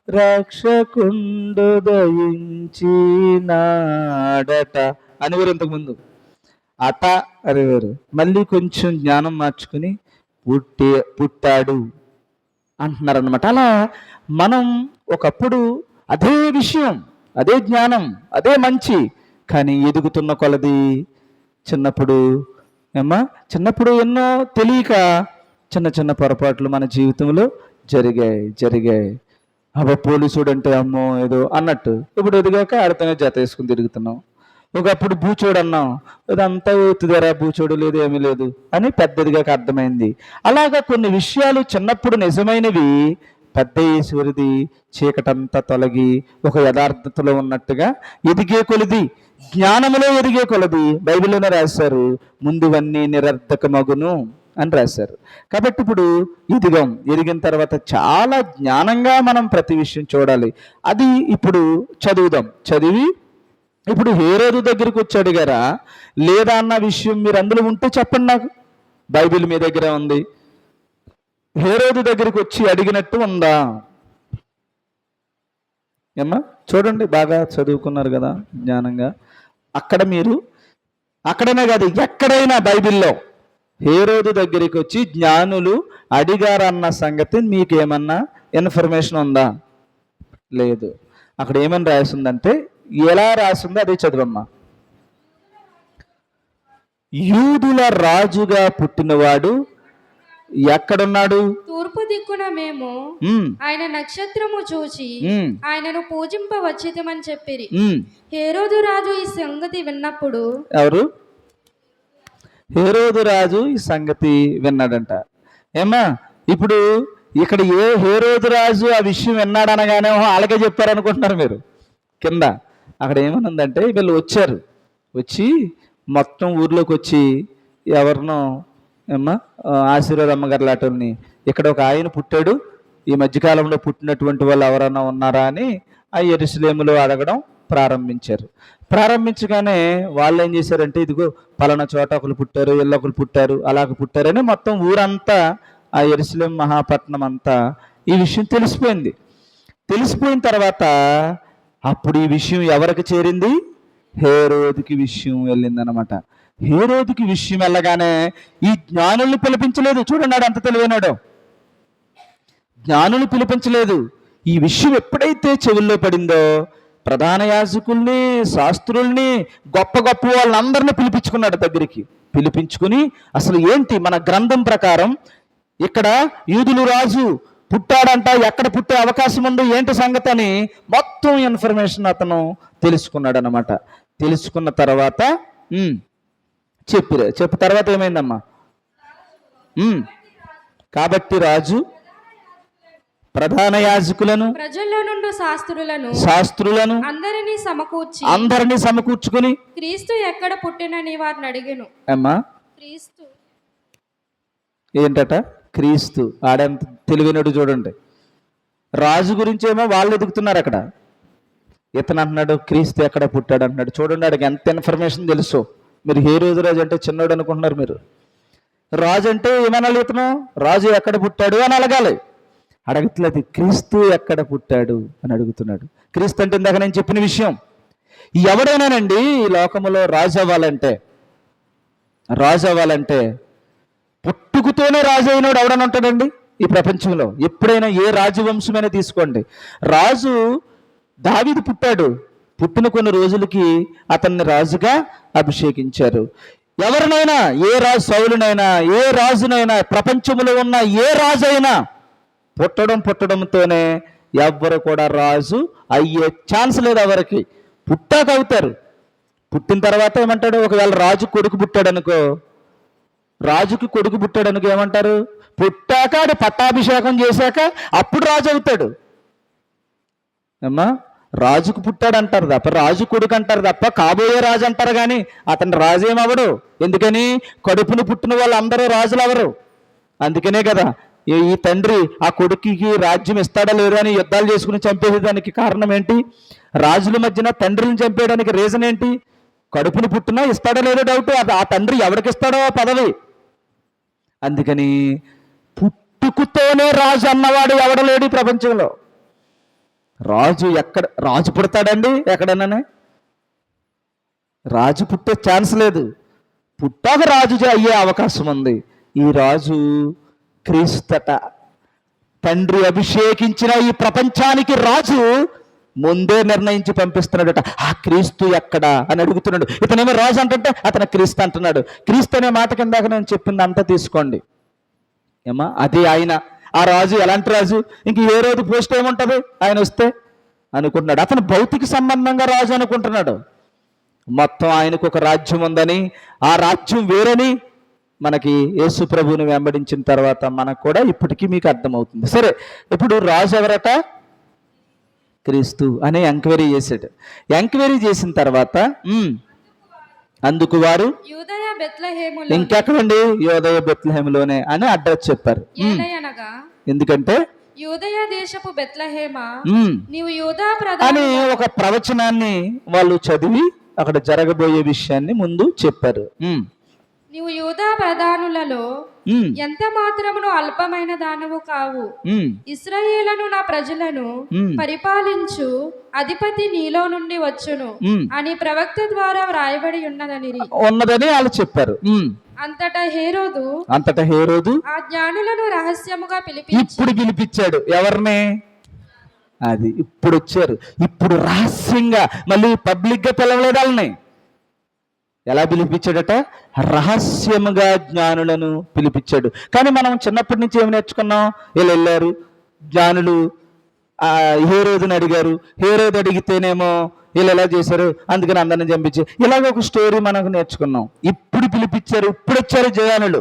రక్షకుండు దయించినాడట అని ఇంతకు ముందు అట అది వేరు. మళ్ళీ కొంచెం జ్ఞానం మార్చుకుని పుట్టాడు అంటున్నారనమాట. అలా మనం ఒకప్పుడు అదే విషయం, అదే జ్ఞానం, అదే మంచి, కానీ ఎదుగుతున్న కొలది చిన్నప్పుడు చిన్నప్పుడు ఎన్నో తెలియక చిన్న చిన్న పొరపాట్లు మన జీవితంలో జరిగాయి. పోలీసుడు అంటే అమ్మో ఏదో అన్నట్టు ఇప్పుడు ఎదిగాక ఆడితోనే జత వేసుకుని తిరుగుతున్నాం. ఒకప్పుడు బూచోడు అన్నాం, ఇదంతా ఎత్తుదరా, బూచోడు లేదు ఏమీ లేదు అని పెద్దదిగాక అర్థమైంది. అలాగా కొన్ని విషయాలు చిన్నప్పుడు నిజమైనవి పెద్ద ఈశ్వరిది చీకటంతా తొలగి ఒక యథార్థతలో ఉన్నట్టుగా ఎదిగే కొలది, జ్ఞానములో ఎదిగే కొలది బైబిల్లోనే రాశారు, ముందువన్నీ నిరర్ధకమగును అని రాశారు. కాబట్టి ఇప్పుడు ఎదిగిన తర్వాత చాలా జ్ఞానంగా మనం ప్రతి విషయం చూడాలి. అది ఇప్పుడు చదివి ఇప్పుడు హేరోదు దగ్గరికి వచ్చి అడిగారా లేదా అన్న విషయం మీరు అందులో ఉంటే చెప్పండి నాకు. బైబిల్ మీ దగ్గర ఉంది. హేరోదు దగ్గరికి వచ్చి అడిగినట్టు ఉందా? ఏమ్మా చూడండి, బాగా చదువుకున్నారు కదా జ్ఞానంగా. అక్కడనే కాదు ఎక్కడైనా బైబిల్లో హేరోదు దగ్గరికి వచ్చి జ్ఞానులు అడిగారన్న సంగతి మీకేమన్నా ఇన్ఫర్మేషన్ ఉందా? లేదు. అక్కడ ఏమని రాసిందంటే, ఎలా రాసిందో అదే చదువమ్మా. యూదుల రాజుగా పుట్టినవాడు ఎక్కడున్నాడు? తూర్పు దిక్కున మేము ఆయన నక్షత్రము చూచి ఆయనను పూజింపవచ్చితమని చెప్పిరి. హేరోదు రాజు ఈ సంగతి విన్నప్పుడు, ఎవరు? హేరోదు రాజు ఈ సంగతి విన్నాడంట. ఇప్పుడు ఇక్కడ ఏ హేరోదు రాజు ఆ విషయం విన్నాడనగానే అలాగే చెప్పారనుకుంటున్నారు మీరు. కింద అక్కడ ఏమనుందంటే, వీళ్ళు వచ్చి మొత్తం ఊర్లోకి వచ్చి ఎవరినో ఆశీర్వాద అమ్మగారు లాటల్ని, ఇక్కడ ఒక ఆయన పుట్టాడు, ఈ మధ్యకాలంలో పుట్టినటువంటి వాళ్ళు ఎవరన్నా ఉన్నారా అని ఆ యెరూషలేములో అడగడం ప్రారంభించగానే వాళ్ళు ఏం చేశారంటే, ఇదిగో పలానా చోట ఒకరు పుట్టారు, ఇళ్ళొకరు పుట్టారు, అలాగ పుట్టారని మొత్తం ఊరంతా ఆ యెరూషలేం మహాపట్నం అంతా ఈ విషయం తెలిసిపోయిన తర్వాత అప్పుడు ఈ విషయం ఎవరికి చేరింది? హేరోదుకి విషయం వెళ్ళిందనమాట. హేరోదుకి విషయం వెళ్ళగానే ఈ జ్ఞానుల్ని పిలిపించలేదు. చూడండి అంత తెలివైనాడు. జ్ఞానులు పిలిపించలేదు. ఈ విషయం ఎప్పుడైతే చెవుల్లో పడిందో ప్రధాన యాజకుల్ని, శాస్త్రుల్ని, గొప్ప గొప్ప వాళ్ళందరినీ పిలిపించుకున్నాడు దగ్గరికి. పిలిపించుకుని అసలు ఏంటి మన గ్రంథం ప్రకారం ఇక్కడ యూదులు రాజు పుట్టాడంట, ఎక్కడ పుట్టే అవకాశం ఉంది, ఏంటి సంగతి అని మొత్తం ఇన్ఫర్మేషన్ అతను తెలుసుకున్నాడు అనమాట. తెలుసుకున్న తర్వాత చెప్పు తర్వాత ఏమైందమ్మా? కాబట్టి రాజు ప్రధాన యాజకులను, ప్రజల్లో నుండి శాస్త్రులను అందరినీ సమకూర్చుకుని క్రీస్తు ఎక్కడ పుట్టినని వారిని అడిగాను. అమ్మా క్రీస్తు ఏంటట? క్రీస్తు. ఆడెంత తెలివినడు చూడండి. రాజు గురించి ఏమో వాళ్ళు ఎదుగుతున్నారు. అక్కడ ఇతను అంటున్నాడు క్రీస్తు ఎక్కడ పుట్టాడు అంటున్నాడు. చూడండి ఆడికి ఎంత ఇన్ఫర్మేషన్ తెలుసు. మీరు హేరోదు రాజు అంటే చిన్నోడు అనుకుంటున్నారు మీరు. రాజు అంటే ఏమనాలి? ఇతను రాజు ఎక్కడ పుట్టాడు అని అడగాలి. అడగట్లేదు, క్రీస్తు ఎక్కడ పుట్టాడు అని అడుగుతున్నాడు. క్రీస్తు అంటే ఇందాక నేను చెప్పిన విషయం. ఎవడైనానండి ఈ లోకములో రాజు అవ్వాలంటే పుట్టుకుతోనే రాజు అయినాడు ఎవడని ఉంటాడండి ఈ ప్రపంచంలో? ఎప్పుడైనా ఏ రాజవంశమైనా తీసుకోండి. రాజు దావీదు పుట్టిన కొన్ని రోజులకి అతన్ని రాజుగా అభిషేకించారు. ఎవరినైనా, ఏ రాజు, సౌలునైనా, ఏ రాజునైనా, ప్రపంచంలో ఉన్న ఏ రాజు అయినా పుట్టడంతోనే ఎవ్వరు కూడా రాజు అయ్యే ఛాన్స్ లేదు. ఎవరికి పుట్టాక అవుతారు. పుట్టిన తర్వాత ఏమంటాడు? ఒకవేళ రాజుకి కొడుకు పుట్టాడనుకో ఏమంటారు? పుట్టాక ఆడు పట్టాభిషేకం చేశాక అప్పుడు రాజు అవుతాడు. రాజుకు పుట్టాడు అంటారు తప్ప, రాజు కొడుకు అంటారు తప్ప, కాబోయే రాజు అంటారు కానీ అతను రాజేమవడు. ఎందుకని? కడుపును పుట్టిన వాళ్ళు అందరూ రాజులు అవరు. అందుకనే కదా ఈ తండ్రి ఆ కొడుకుకి రాజ్యం ఇస్తాడా లేదా అని యుద్ధాలు చేసుకుని చంపేదానికి కారణం ఏంటి? రాజుల మధ్యన తండ్రిని చంపేయడానికి రీజన్ ఏంటి? కడుపును పుట్టినా ఇస్తాడో లేదో డౌట్. ఆ తండ్రి ఎవరికి ఇస్తాడో ఆ పదవి. అందుకని పుట్టుకుతోనే రాజు అన్నవాడు ఎవడలేడు ప్రపంచంలో. రాజు పుడతాడండి ఎక్కడన్నా? రాజు పుట్టే ఛాన్స్ లేదు. పుట్టాక రాజు అయ్యే అవకాశం ఉంది. ఈ రాజు క్రీస్తట. తండ్రి అభిషేకించిన ఈ ప్రపంచానికి రాజు ముందే నిర్ణయించి పంపిస్తున్నాడట. ఆ క్రీస్తు ఎక్కడా అని అడుగుతున్నాడు. ఇతనేమో రాజు అంటుంటే అతను క్రీస్తు అంటున్నాడు. క్రీస్తు అనే మాట కిందాక నేను చెప్పింది అంతా తీసుకోండి ఏమా. అది ఆయన. ఆ రాజు ఎలాంటి రాజు? ఇంక ఏ రోజు పోస్ట్ ఏముంటుంది ఆయన వస్తే అనుకుంటున్నాడు. అతను భౌతిక సంబంధంగా రాజు అనుకుంటున్నాడు. మొత్తం ఆయనకు ఒక రాజ్యం ఉందని, ఆ రాజ్యం వేరని మనకి యేసు ప్రభువుని వెంబడించిన తర్వాత మనకు కూడా ఇప్పటికీ మీకు అర్థమవుతుంది. సరే, ఇప్పుడు రాజు ఎవరట? క్రీస్తు అనే ఎంక్వైరీ చేశాడు. ఎంక్వైరీ చేసిన తర్వాత అందుకు వారు యూదయ బెత్లెహేములో, ఇంకెక్కడండి? యోదయ బెత్లెహేములోనే అని అడ్రస్ చెప్పారు. ఏలయనగా ఎందుకంటే యూదయ దేశపు బెత్లెహేమా, నీవు యూదా అని ప్రధాన ఒక ప్రవచనాన్ని వాళ్ళు చదివి అక్కడ జరగబోయే విషయాన్ని ముందు చెప్పారు. నీవు యూదా ప్రధానులలో ఎంత మాత్రమును అల్పమైన దానవు కావు. ఇశ్రాయేలును నా ప్రజలను పరిపాలించు అధిపతి నీలో నుండి వచ్చును అని ప్రవక్త ద్వారా వ్రాయబడి ఉన్నదని వాళ్ళు చెప్పారు. అంతటా హేరోదు ఆ జ్ఞానులను రహస్యముగా పిలిపించాడు. ఎవరిని? అది ఇప్పుడు వచ్చారు. ఇప్పుడు రహస్యంగా, మళ్ళీ పబ్లిక్ గా పిలవలేదు వాళ్ళని. ఎలా పిలిపించాడట? రహస్యముగా జ్ఞానులను పిలిపించాడు. కానీ మనం చిన్నప్పటి నుంచి ఏమి నేర్చుకున్నాం? వీళ్ళు వెళ్ళారు, జ్ఞానులు హేరోదుని అడిగారు. హేరోదు అడిగితేనేమో వీళ్ళు ఎలా చేశారు, అందుకని అందరిని చంపించి, ఇలాగ ఒక స్టోరీ మనకు నేర్చుకున్నాం. ఇప్పుడు పిలిపించారు, ఇప్పుడు వచ్చారు జ్ఞానులు.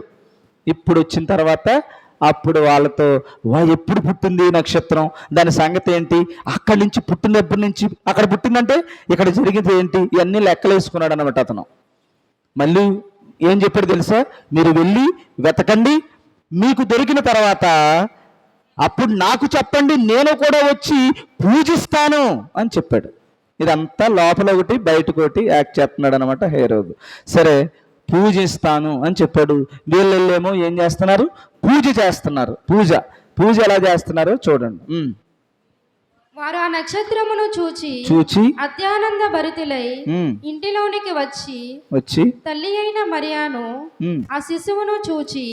ఇప్పుడు వచ్చిన తర్వాత అప్పుడు వాళ్ళతో ఎప్పుడు పుట్టింది నక్షత్రం, దాని సంగతి ఏంటి, అక్కడి నుంచి పుట్టినప్పటి నుంచి అక్కడ పుట్టిందంటే ఇక్కడ జరిగింది ఏంటి, ఇవన్నీ లెక్కలు వేసుకున్నాడు అనమాట అతను. మళ్ళీ ఏం చెప్పాడు తెలుసా? మీరు వెళ్ళి వెతకండి, మీకు దొరికిన తర్వాత అప్పుడు నాకు చెప్పండి, నేను కూడా వచ్చి పూజిస్తాను అని చెప్పాడు. ఇదంతా లోపల ఒకటి బయటకు ఒకటి యాక్ట్ చేస్తున్నాడు అనమాట హేరోదు. సరే, పూజిస్తాను అని చెప్పాడు. వీళ్ళేమో ఏం చేస్తున్నారు? పూజ చేస్తున్నారు. పూజ ఎలా చేస్తున్నారో చూడండి. వారు ఆ నక్షత్రమును చూచి అత్యానంద భరితులై ఇంటిలోనికి వచ్చి తల్లి అయిన మరియాను ఆ శిశువును చూచి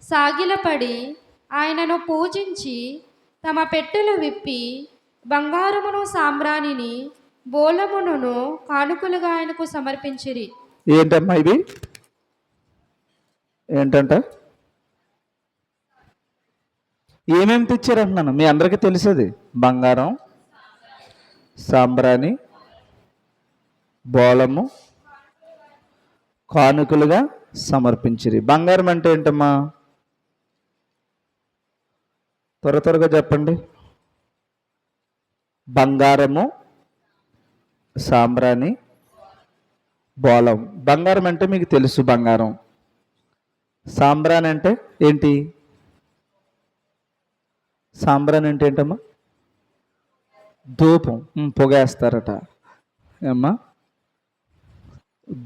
సాగిలపడి ఆయనను పూజించి తమ పెట్టెలు విప్పి బంగారమును సాంబ్రాణిని బోలమును కానుకలుగా ఆయనకు సమర్పించిరి. ఏంటమ్మా ఇవి? ఏంటంట? ఏమేమి తెచ్చారంటున్నాను, మీ అందరికీ తెలిసేది. బంగారం, సాంబ్రాణి, బోళము కానుకలుగా సమర్పించిరి. బంగారం అంటే ఏంటమ్మా? త్వరగా చెప్పండి. బంగారము, సాంబ్రాణి, బోళం. బంగారం అంటే మీకు తెలుసు, బంగారం. సాంబ్రాణి అంటే ఏంటి? సాంబ్రాణి అంటే ఏంటమ్మా? ధూపం, పొగేస్తారట అమ్మా.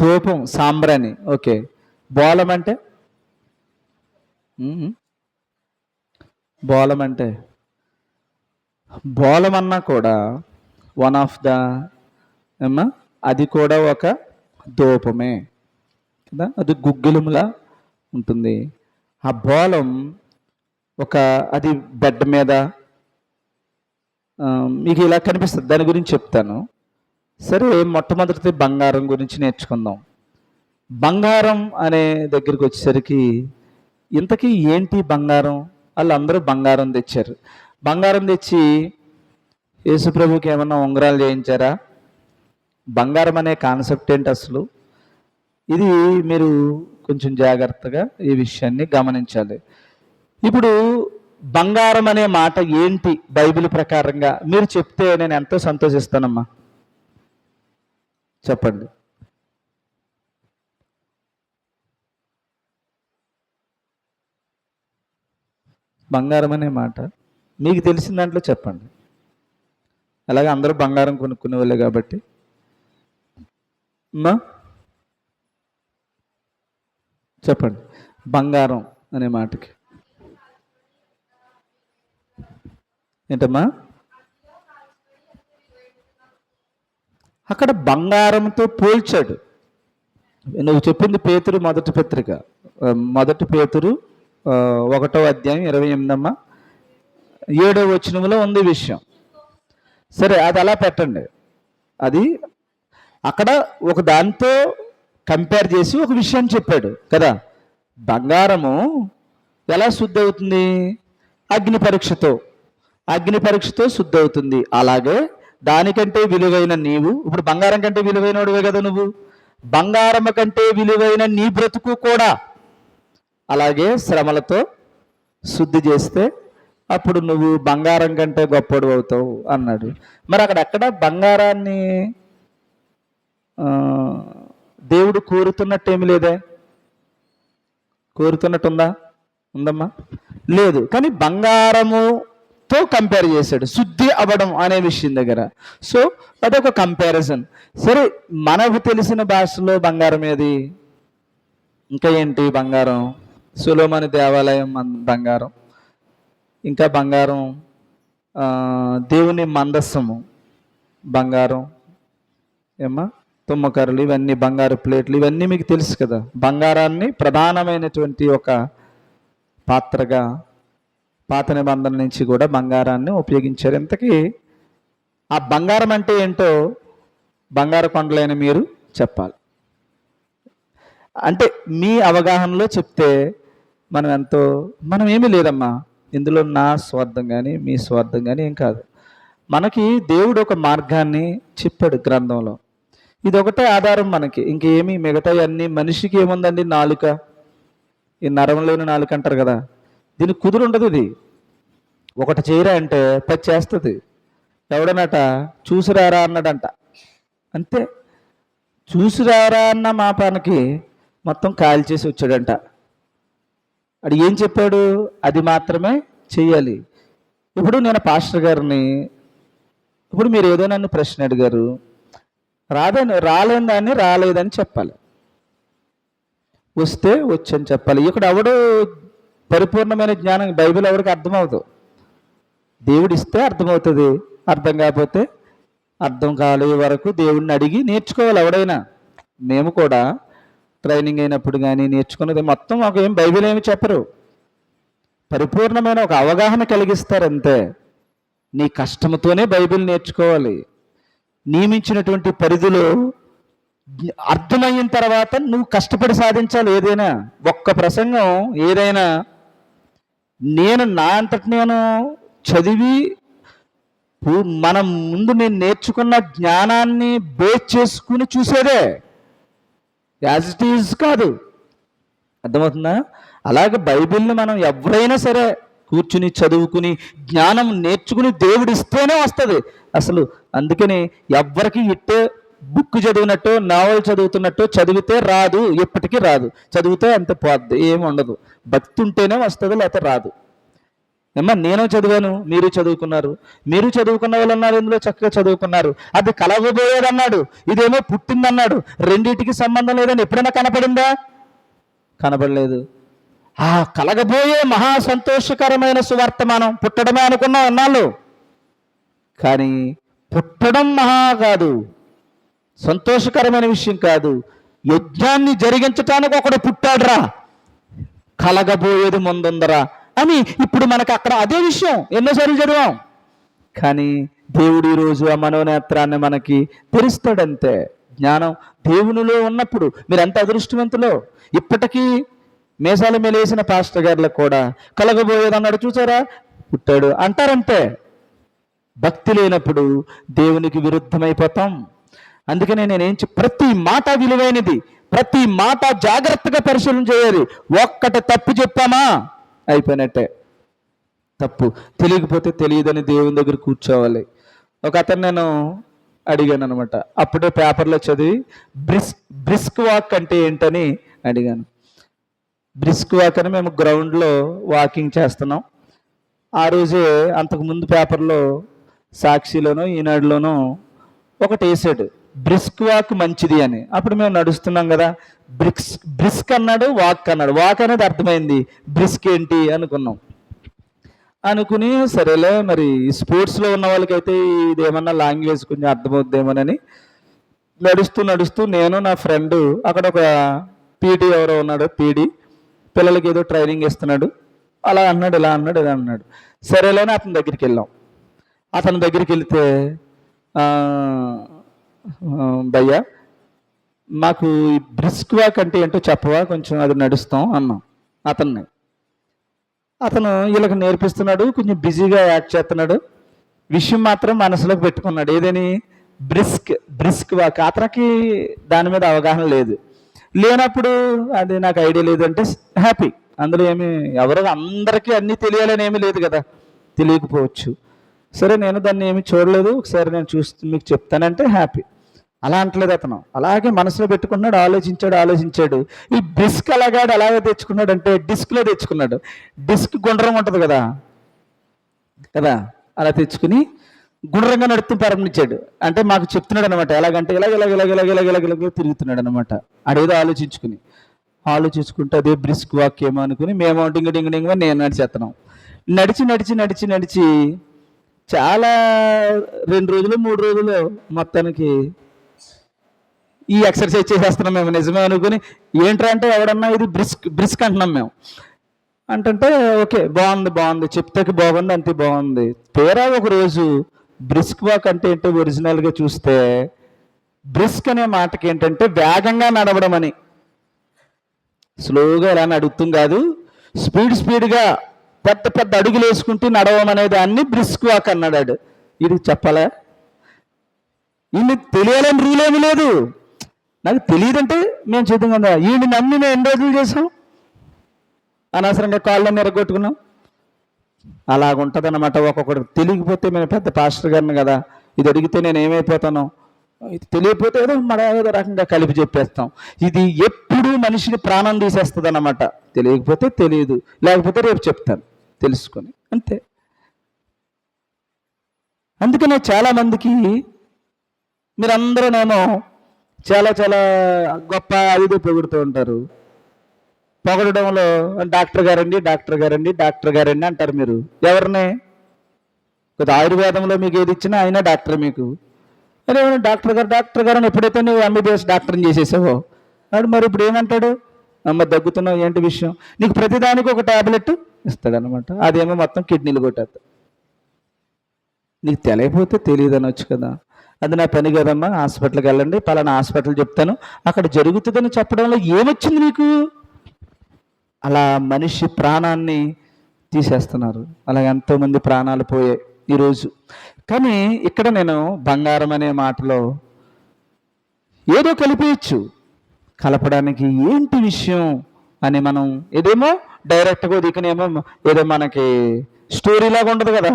ధూపం, సాంబ్రాణి. ఓకే. బోళం అంటే? బోళం అంటే, బోళం అన్నా కూడా వన్ ఆఫ్ ద అమ్మా, అది కూడా ఒక ధూపమే కదా. అది గుగ్గిలములా ఉంటుంది. ఆ బోళం అది బెడ్ మీద మీకు ఇలా కనిపిస్తుంది. దాని గురించి చెప్తాను. సరే, మొట్టమొదటి బంగారం గురించి నేర్చుకుందాం. బంగారం అనే దగ్గరికి వచ్చేసరికి ఇంతకీ ఏంటి బంగారం? వాళ్ళందరూ బంగారం తెచ్చారు. బంగారం తెచ్చి యేసుప్రభుకి ఏమన్నా ఉంగరాలు చేయించారా? బంగారం అనే కాన్సెప్ట్ ఏంటి అసలు? ఇది మీరు కొంచెం జాగ్రత్తగా ఈ విషయాన్ని గమనించాలి. ఇప్పుడు బంగారం అనే మాట ఏంటి బైబిల్ ప్రకారంగా మీరు చెప్తే నేను ఎంతో సంతోషిస్తానమ్మా. చెప్పండి. బంగారం అనే మాట మీకు తెలిసిన దాంట్లో చెప్పండి. అలాగే అందరూ బంగారం కొనుక్కునే వాళ్ళే కాబట్టి అమ్మా చెప్పండి. బంగారం అనే మాటకి ఏంటమ్మా? అక్కడ బంగారంతో పోల్చాడు. నువ్వు చెప్పింది పేతురు మొదటి పత్రిక, మొదటి పేతురు 1వ అధ్యాయం 28 7వ వచనంలో ఉంది ఈ విషయం. సరే, అది అలా పెట్టండి. అది అక్కడ ఒక దాంతో కంపేర్ చేసి ఒక విషయం చెప్పాడు కదా. బంగారము ఎలా శుద్ధి అవుతుంది? అగ్ని పరీక్షతో శుద్ధి అవుతుంది. అలాగే దానికంటే విలువైన నీవు, ఇప్పుడు బంగారం కంటే విలువైనవాడివే కదా నువ్వు, బంగారము కంటే విలువైన నీ బ్రతుకు కూడా అలాగే శ్రమలతో శుద్ధి చేస్తే అప్పుడు నువ్వు బంగారం కంటే గొప్పడు అవుతావు అన్నాడు. మరి అక్కడ బంగారాన్ని దేవుడు కోరుతున్నట్టేమి లేదే? కోరుతున్నట్టుందా? ఉందమ్మా? లేదు. కానీ బంగారముతో కంపేర్ చేశాడు శుద్ధి అవ్వడం అనే విషయం దగ్గర. సో అదొక కంపారిజన్. సరే, మనకు తెలిసిన భాషలో బంగారం ఏది? ఇంకా ఏంటి బంగారం? సొలొమోను దేవాలయం బంగారం, ఇంకా బంగారం దేవుని మందస్సము బంగారం, ఏమ్మా తుమ్మకర్రలు, ఇవన్నీ బంగారు ప్లేట్లు, ఇవన్నీ మీకు తెలుసు కదా. బంగారాన్ని ప్రధానమైనటువంటి ఒక పాత్రగా పాత నిబంధన నుంచి కూడా బంగారాన్ని ఉపయోగించారు. ఇంతకీ ఆ బంగారం అంటే ఏంటో బంగారు కొండలైన మీరు చెప్పాలి. అంటే మీ అవగాహనలో చెప్తే మనం ఏమీ లేదమ్మా ఇందులో, నా స్వార్థం కానీ మీ స్వార్థం కానీ ఏం కాదు. మనకి దేవుడు ఒక మార్గాన్ని చెప్పాడు గ్రంథంలో. ఇది ఒకటే ఆధారం మనకి, ఇంకేమీ మిగతా అన్నీ. మనిషికి ఏముందండి? నాలుక, ఈ నరంలోని నాలుక అంటారు కదా, దీనికి కుదురుండదు. ఇది ఒకటి చేయరా అంటే 10 చేస్తుంది. ఎవడనట చూసిరారా అన్నాడంట, అంతే. చూసిరారా అన్న మా పనికి మొత్తం కాల్ చేసి వచ్చాడంట. అది ఏం చెప్పాడు? అది మాత్రమే చెయ్యాలి. ఇప్పుడు నేను పాస్టర్ గారిని, ఇప్పుడు మీరు ఏదో నన్ను ప్రశ్న అడిగారు, రాలేని దాన్ని రాలేదని చెప్పాలి, వస్తే వచ్చని చెప్పాలి. ఇక్కడ ఎవడు పరిపూర్ణమైన జ్ఞానం బైబిల్ ఎవరికి అర్థమవుతుంది? దేవుడు ఇస్తే అర్థమవుతుంది, అర్థం కాకపోతే అర్థం కాలే వరకు దేవుడిని అడిగి నేర్చుకోవాలి ఎవడైనా. మేము కూడా ట్రైనింగ్ అయినప్పుడు కానీ నేర్చుకున్నది మొత్తం ఒక ఏం బైబిల్ ఏమి చెప్పరు, పరిపూర్ణమైన ఒక అవగాహన కలిగిస్తారు అంతే. నీ కష్టంతోనే బైబిల్ నేర్చుకోవాలి. నియమించినటువంటి పరిధిలో అర్థమయిన తర్వాత నువ్వు కష్టపడి సాధించాలి. ఏదైనా ఒక్క ప్రసంగం ఏదైనా నేను నా అంతటి నేను చదివి మనం ముందు నేను నేర్చుకున్న జ్ఞానాన్ని బేస్ చేసుకుని చూసేదే, యాజ్ ఇట్ ఈజ్ కాదు. అర్థమవుతుందా? అలాగే బైబిల్ని మనం ఎవరైనా సరే కూర్చుని చదువుకుని జ్ఞానం నేర్చుకుని దేవుడు ఇస్తేనే వస్తుంది అసలు. అందుకని ఎవ్వరికి ఇట్టే బుక్ చదివినట్టు నావల్ చదువుతున్నట్టు చదివితే రాదు, ఎప్పటికీ రాదు. చదివితే అంత పోద్ది, ఏమి ఉండదు. భక్తి ఉంటేనే వస్తుంది, లేకపోతే రాదు. ఏమ్మా, నేను చదివాను, మీరు చదువుకున్నారు, మీరు చదువుకున్న వాళ్ళు ఉన్నారు, ఇందులో చక్కగా చదువుకున్నారు. అది కలగబోయేదన్నాడు, ఇదేమో పుట్టిందన్నాడు. రెండింటికి సంబంధం లేదని ఎప్పుడైనా కనపడిందా? కనపడలేదు. ఆ కలగబోయే మహా సంతోషకరమైన సువర్తమానం పుట్టడమే అనుకున్నాం అన్నాళ్ళు, కానీ పుట్టడం మహా కాదు, సంతోషకరమైన విషయం కాదు. యజ్ఞాన్ని జరిగించటానికి ఒకడు పుట్టాడురా, కలగబోయేది ముందుందరా అని ఇప్పుడు మనకు అక్కడ అదే విషయం ఎన్నోసార్లు చదివాం. కానీ దేవుడు ఈరోజు ఆ మనోనేత్రాన్ని మనకి తెరుస్తాడంతే. జ్ఞానం దేవునిలో ఉన్నప్పుడు మీరు ఎంత అదృష్టవంతులో. ఇప్పటికీ మేసాల మేలేసిన పాస్టర్ గారులకు కూడా కలగబోయేది అన్నాడు, చూసారా పుట్టాడు అంటారంతే. భక్తి లేనప్పుడు దేవునికి విరుద్ధమైపోతాం. అందుకనే నేనేం ప్రతి మాట విలువైనది, ప్రతి మాట జాగ్రత్తగా పరిశీలన చేయాలి. ఒక్కటి తప్పు చెప్పామా అయిపోయినట్టే. తప్పు తెలియకపోతే తెలియదని దేవుని దగ్గర కూర్చోవాలి. ఒక అతను నేను అడిగాను అనమాట, అప్పుడే పేపర్లో చదివి బ్రిస్క్ వాక్ అంటే ఏంటని అడిగాను. బ్రిస్క్ వాక్ అని మేము గ్రౌండ్లో వాకింగ్ చేస్తున్నాం. ఆ రోజే అంతకుముందు పేపర్లో సాక్షిలోనో ఈనాడులోనో ఒకటి వేసాడు, బ్రిస్క్ వాక్ మంచిది అని. అప్పుడు మేము నడుస్తున్నాం కదా, బ్రిస్క్ అన్నాడు, వాక్ అన్నాడు. వాక్ అనేది అర్థమైంది, బ్రిస్క్ ఏంటి అనుకున్నాం. అనుకుని సరేలే మరి స్పోర్ట్స్లో ఉన్న వాళ్ళకైతే ఇదేమన్నా లాంగ్వేజ్ కొంచెం అర్థమవుద్దేమోనని నడుస్తూ నడుస్తూ నేను నా ఫ్రెండ్ అక్కడ ఒక పీటీ ఎవరో ఉన్నాడు, పీడి పిల్లలకి ఏదో ట్రైనింగ్ ఇస్తున్నాడు, అలా అన్నాడు, ఇలా అన్నాడు, ఇలా అన్నాడు. సరేలేని అతని దగ్గరికి వెళ్ళాం. అతని దగ్గరికి వెళితే భయ్యా మాకు ఈ బ్రిస్క్ వాక్ అంటే ఏంటో చెప్పవా, కొంచెం అది నడుస్తాం అన్నాం అతన్ని. అతను వీళ్ళకి నేర్పిస్తున్నాడు, కొంచెం బిజీగా యాక్ట్ చేస్తున్నాడు, విషయం మాత్రం మనసులోకి పెట్టుకున్నాడు. ఏదని బ్రిస్క్ వాక్. అతనికి దాని మీద అవగాహన లేదు. లేనప్పుడు అది నాకు ఐడియా లేదు అంటే హ్యాపీ. అందులో ఏమి అందరికీ అన్నీ తెలియాలని ఏమీ లేదు కదా, తెలియకపోవచ్చు. సరే నేను దాన్ని ఏమి చూడలేదు, ఒకసారి నేను మీకు చెప్తానంటే హ్యాపీ. అలా అంటలేదు అతను, అలాగే మనసులో పెట్టుకున్నాడు, ఆలోచించాడు. ఈ బ్రిస్క్ అలాగే తెచ్చుకున్నాడు అంటే డిస్క్లో తెచ్చుకున్నాడు. డిస్క్ గుండ్రం ఉంటుంది కదా, అలా తెచ్చుకుని గుండ్రంగా నడుస్తూ ప్రారంభించాడు. అంటే మాకు చెప్తున్నాడు అనమాట, ఎలాగంటే ఇలాగ తిరుగుతున్నాడు అనమాట. అదేదో ఆలోచించుకుంటే అదే బ్రిస్క్ వాక్ ఏమో అనుకుని మేము డింగ నేను నడిచేస్తున్నాం. నడిచి చాలా 2 రోజులు 3 రోజులు మొత్తానికి ఈ ఎక్సర్సైజ్ చేసేస్తున్నాం మేము, నిజమే అనుకుని. ఏంట్రా అంటే ఎవడన్నా ఇది బ్రిస్క్ అంటున్నాం మేము. అంటే ఓకే బాగుంది చెప్తే బాగుంది, అంతే బాగుంది. తీరా ఒక రోజు బ్రిస్క్ వాక్ అంటే ఏంటో ఒరిజినల్గా చూస్తే బ్రిస్క్ అనే మాటకి ఏంటంటే వేగంగా నడవడం అని. స్లోగా ఇలా నడుపుతాం కాదు, స్పీడ్గా పెద్ద అడుగులు వేసుకుంటూ నడవడం అనే దాన్ని బ్రిస్క్ వాక్ అన్నాడు. ఇది చెప్పాలా? ఇన్ని తెలియాలని రూల్ ఏమీ లేదు, నాకు తెలియదంటే మేము చేద్దాం కదా. ఈయన నమ్మి మేము ఎన్ని రోజులు చేసాం, అనవసరంగా కాళ్ళని ఎరగొట్టుకున్నాం. అలాగుంటుంది అన్నమాట. ఒక్కొక్కడు తెలియకపోతే మేము పెద్ద పాస్టర్ గారిని కదా, ఇది అడిగితే నేను ఏమైపోతాను, ఇది తెలియకపోతే ఏదో రకంగా కలిపి చెప్పేస్తాం. ఇది ఎప్పుడు మనిషిని ప్రాణం తీసేస్తుంది అన్నమాట. తెలియకపోతే తెలియదు, లేకపోతే రేపు చెప్తాను తెలుసుకొని, అంతే. అందుకనే చాలామందికి మీరందరూనేమో చాలా గొప్ప అది పొగుడుతూ ఉంటారు. పొగడడంలో డాక్టర్ గారండి అంటారు. మీరు ఎవరిని? కొద్దిగా ఆయుర్వేదంలో మీకు ఏది ఇచ్చినా ఆయన డాక్టర్ మీకు. అరే డాక్టర్ గారు అని ఎప్పుడైతే నువ్వు ఎంబీబీఎస్ డాక్టర్ని చేసేసావో వాడు మరి ఇప్పుడు ఏమంటాడు, అమ్మ దగ్గుతున్నావు ఏంటి విషయం, నీకు ప్రతిదానికి ఒక ట్యాబ్లెట్ ఇస్తాడనమాట. అదేమో మొత్తం కిడ్నీలు కొట్టేస్తాడు. నీకు తెలియకపోతే తెలియదు అనొచ్చు కదా, అది నా పని కదమ్మా, హాస్పిటల్కి వెళ్ళండి, పలానా హాస్పిటల్ చెప్తాను, అక్కడ జరుగుతుందని చెప్పడంలో ఏమొచ్చింది నీకు? అలా మనిషి ప్రాణాన్ని తీసేస్తున్నారు. అలా ఎంతోమంది ప్రాణాలు పోయాయి ఈరోజు. కానీ ఇక్కడ నేను బంగారం అనే మాటలో ఏదో కలిపేయచ్చు, కలపడానికి ఏంటి విషయం అని మనం ఏదేమో డైరెక్ట్గా దిక్కునేమో ఏదో మనకి స్టోరీలాగా ఉండదు కదా.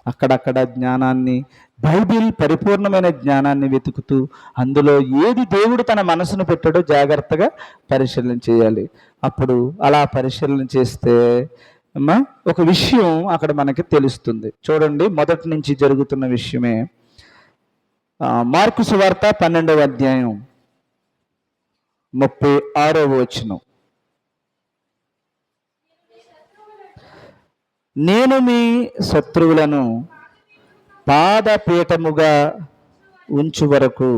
అక్కడక్కడ జ్ఞానాన్ని, బైబిల్ పరిపూర్ణమైన జ్ఞానాన్ని వెతుకుతూ అందులో ఏది దేవుడు తన మనసును పెట్టాడో జాగ్రత్తగా పరిశీలన చేయాలి. అప్పుడు అలా పరిశీలన చేస్తే ఒక విషయం అక్కడ మనకి తెలుస్తుంది. చూడండి, మొదటి నుంచి జరుగుతున్న విషయమే. మార్కు సువార్త 12వ అధ్యాయం 36వ వచనం. నేను మీ శత్రువులను పాదపీఠముగా ఉంచు వరకు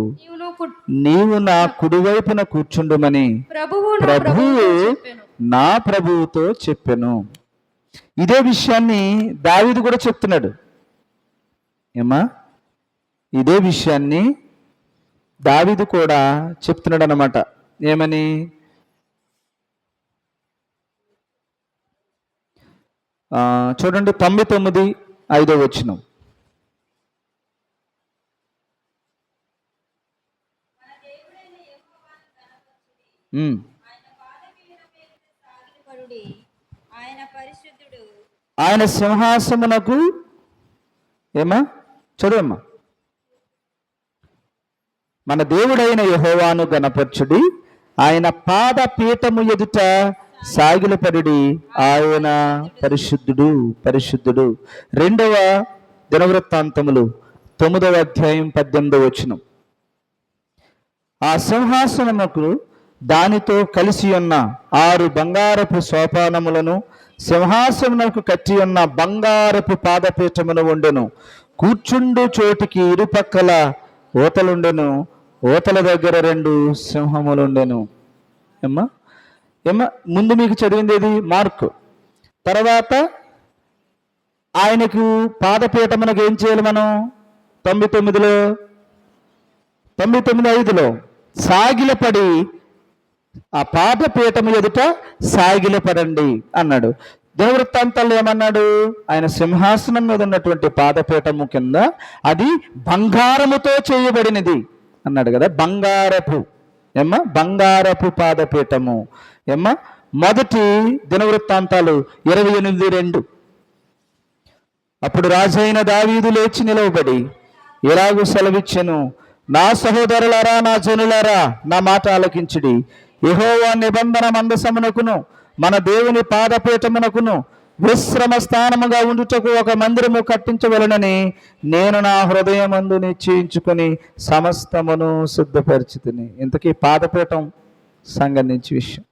నీవు నా కుడివైపున కూర్చుండుమని ప్రభువు నా ప్రభువుతో చెప్పెను. ఇదే విషయాన్ని దావీదు కూడా చెప్తున్నాడు. ఇదే విషయాన్ని దావీదు కూడా చెప్తున్నాడు అన్నమాట. ఏమని? చూడండి, 99:5 వచనం. ఆయన సింహాసమునకు చదువమ్మా. మన దేవుడైన యెహోవాను గణపరచుడి, ఆయన పాద పీఠము ఎదుట సాగిలపడి, ఆయన పరిశుద్ధుడు. 2వ దినవృత్తాంతములు 9వ అధ్యాయం 18వ వచనం. ఆ సింహాసనముకు దానితో కలిసి ఉన్న 6 బంగారపు సోపానములను, సింహాసనమునకు కట్టి ఉన్న బంగారపు పాదపీఠమును ఉండెను. కూర్చుండు చోటికి ఇరుపక్కల ఊతలుండెను. ఓతల దగ్గర 2 సింహములు ఉండెను. ఏమ్మా ఏమ్మా ముందు మీకు చదివింది ఏది? మార్కు. తర్వాత ఆయనకు పాదపీఠమునకు ఏం చేయాలి మనం? 99:5లో సాగిలపడి ఆ పాదపీఠము ఎదుట సాగిలపడండి అన్నాడు. దినవృత్తాంతాల్లో ఏమన్నాడు? ఆయన సింహాసనం మీద ఉన్నటువంటి పాదపీఠము కింద అది బంగారముతో చేయబడినది అన్నాడు కదా. బంగారపు పాదపీఠము. మొదటి దినవృత్తాంతాలు 28:2. అప్పుడు రాజైన దావీదు లేచి నిలవబడి ఇలాగూ సెలవిచ్చెను, నా సహోదరులారా, నా జనులారా, నా మాట ఆలకించుడి. యెహోవా నిబంధన మందసమునకును మన దేవుని పాదపీఠమునకును విశ్రమ స్థానముగా ఉండుటకు ఒక మందిరము కట్టించవలనని నేను నా హృదయమందు నిశ్చయించుకొని సమస్తమును సిద్ధపరిచితిని. ఇంతకీ పాదపీఠం సంబంధించి విషయం.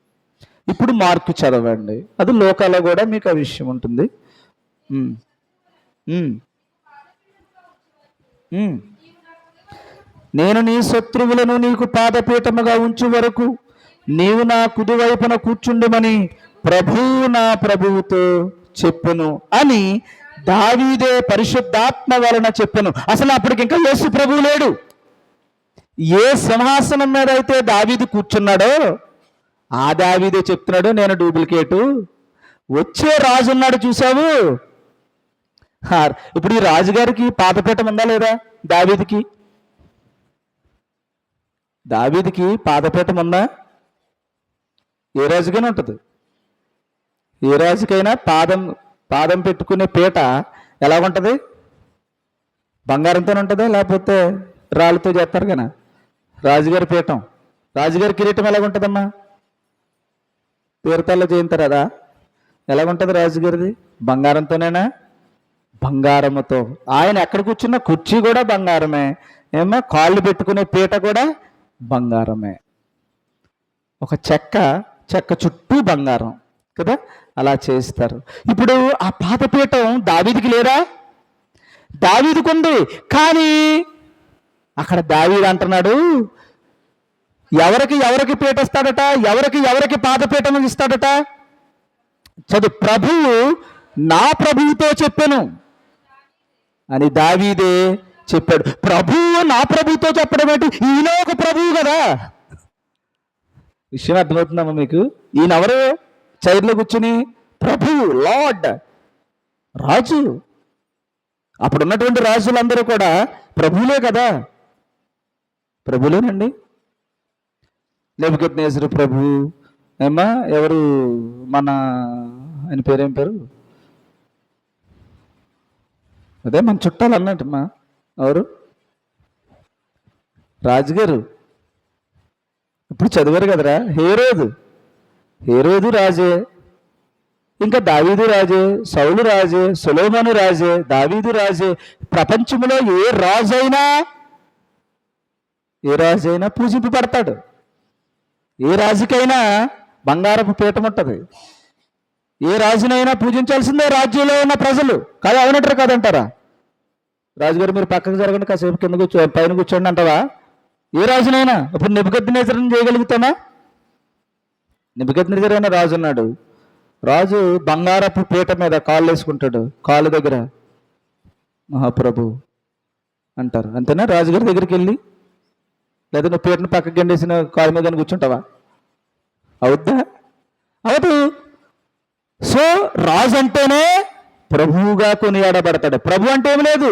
ఇప్పుడు మార్కు చదవండి, అది లోకాల్లో కూడా మీకు ఆ విషయం ఉంటుంది. నేను నీ శత్రువులను నీకు పాదపీఠముగా ఉంచు వరకు నీవు నా కుడివైపున కూర్చుండుమని ప్రభువు నా ప్రభువుతో చెప్పును అని దావీదే పరిశుద్ధాత్మ వలన చెప్పెను. అసలు అప్పటికి ఇంకా యేసు ప్రభువు లేడు. ఏ సింహాసనం మీద అయితే దావీదు కూర్చున్నాడో ఆ దావీదే చెప్తున్నాడు, నేను డూప్లికేటు. వచ్చే రాజు ఉన్నాడు చూసావు. ఇప్పుడు ఈ రాజుగారికి పాదపీఠం ఉందా లేదా? దావీదికి పాదపీఠం ఉందా? ఏ రాజుకైనా ఉంటుంది. ఏ రాజుకైనా పాదం పెట్టుకునే పీట ఎలా ఉంటుంది? బంగారంతోనే ఉంటుందా లేకపోతే రాళ్ళతో చేస్తారు కదా? రాజుగారి పీఠం, రాజుగారి కిరీటం ఎలాగుంటుందమ్మా? తీర్థాల్లో చేయింతారు కదా, ఎలాగుంటుంది రాజుగారిది? బంగారంతోనేనా? బంగారముతో. ఆయన ఎక్కడ కూర్చున్న కుర్చీ కూడా బంగారమే. కాళ్ళు పెట్టుకునే పీట కూడా బంగారమే. ఒక చెక్క చుట్టూ బంగారం కదా, అలా చేస్తారు. ఇప్పుడు ఆ పాదపీఠం దావీదుకి లేదా? దావీదుకు ఉంది. కానీ అక్కడ దావీదు అంటున్నాడు, ఎవరికి పీట ఇస్తాడట? ఎవరికి పాదపీఠం ఇస్తాడట? చదువు, ప్రభువు నా ప్రభువుతో చెప్పాను అని దావీదే చెప్పాడు. ప్రభువు నా ప్రభువుతో చెప్పడం ఏంటి? ఈయన ఒక ప్రభువు కదా. విషయం అర్థమవుతుందమ్మా మీకు? ఈయన ఎవరు? చైర్లో కూర్చుని ప్రభువు, లార్డ్, రాజు. అప్పుడు ఉన్నటువంటి రాజులందరూ కూడా ప్రభువులే కదా. ప్రభువులేనండి. నెబుకద్నెజరు ప్రభువు. ఎవరు? ఆయన పేరేం పేరు? అదే మన చుట్టాలు అన్నట్టమ్మా. ఎవరు? రాజుగారు. ఇప్పుడు చదివారు కదరా. హేరోదు రాజే, ఇంకా దావీదు రాజే, సౌలు రాజే, సొలొమోను రాజే, దావీదు రాజే. ప్రపంచంలో ఏ రాజైనా పూజింపబడతాడు. ఏ రాజుకైనా బంగారపు పీఠం ఉంటుంది. ఏ రాజునైనా పూజించాల్సిందే రాజ్యంలో ఉన్న ప్రజలు. కాదు, అవునంటారు కాదంటారా? రాజుగారు మీరు పక్కకు జరగండి, కాసేపు కింద పైన కూర్చోండి అంటావా? ఏ రాజునైనా. ఇప్పుడు నెబుకద్నెజరుని చేయగలుగుతామా? నెబుకద్నెజరు అనే రాజు ఉన్నాడు. రాజు బంగారపు పీట మీద కాళ్ళు వేసుకుంటాడు. కాళ్ళు దగ్గర మహాప్రభు అంటారు. అంతేనా? రాజుగారి దగ్గరికి వెళ్ళి, లేదా నువ్వు పీటను పక్కకి గండేసిన కాళ్ళ మీద కూర్చుంటావా? అవుద్దా? అవదు. సో రాజు అంటేనే ప్రభువుగా కొనియాడబడతాడు. ప్రభు అంటే ఏమి లేదు,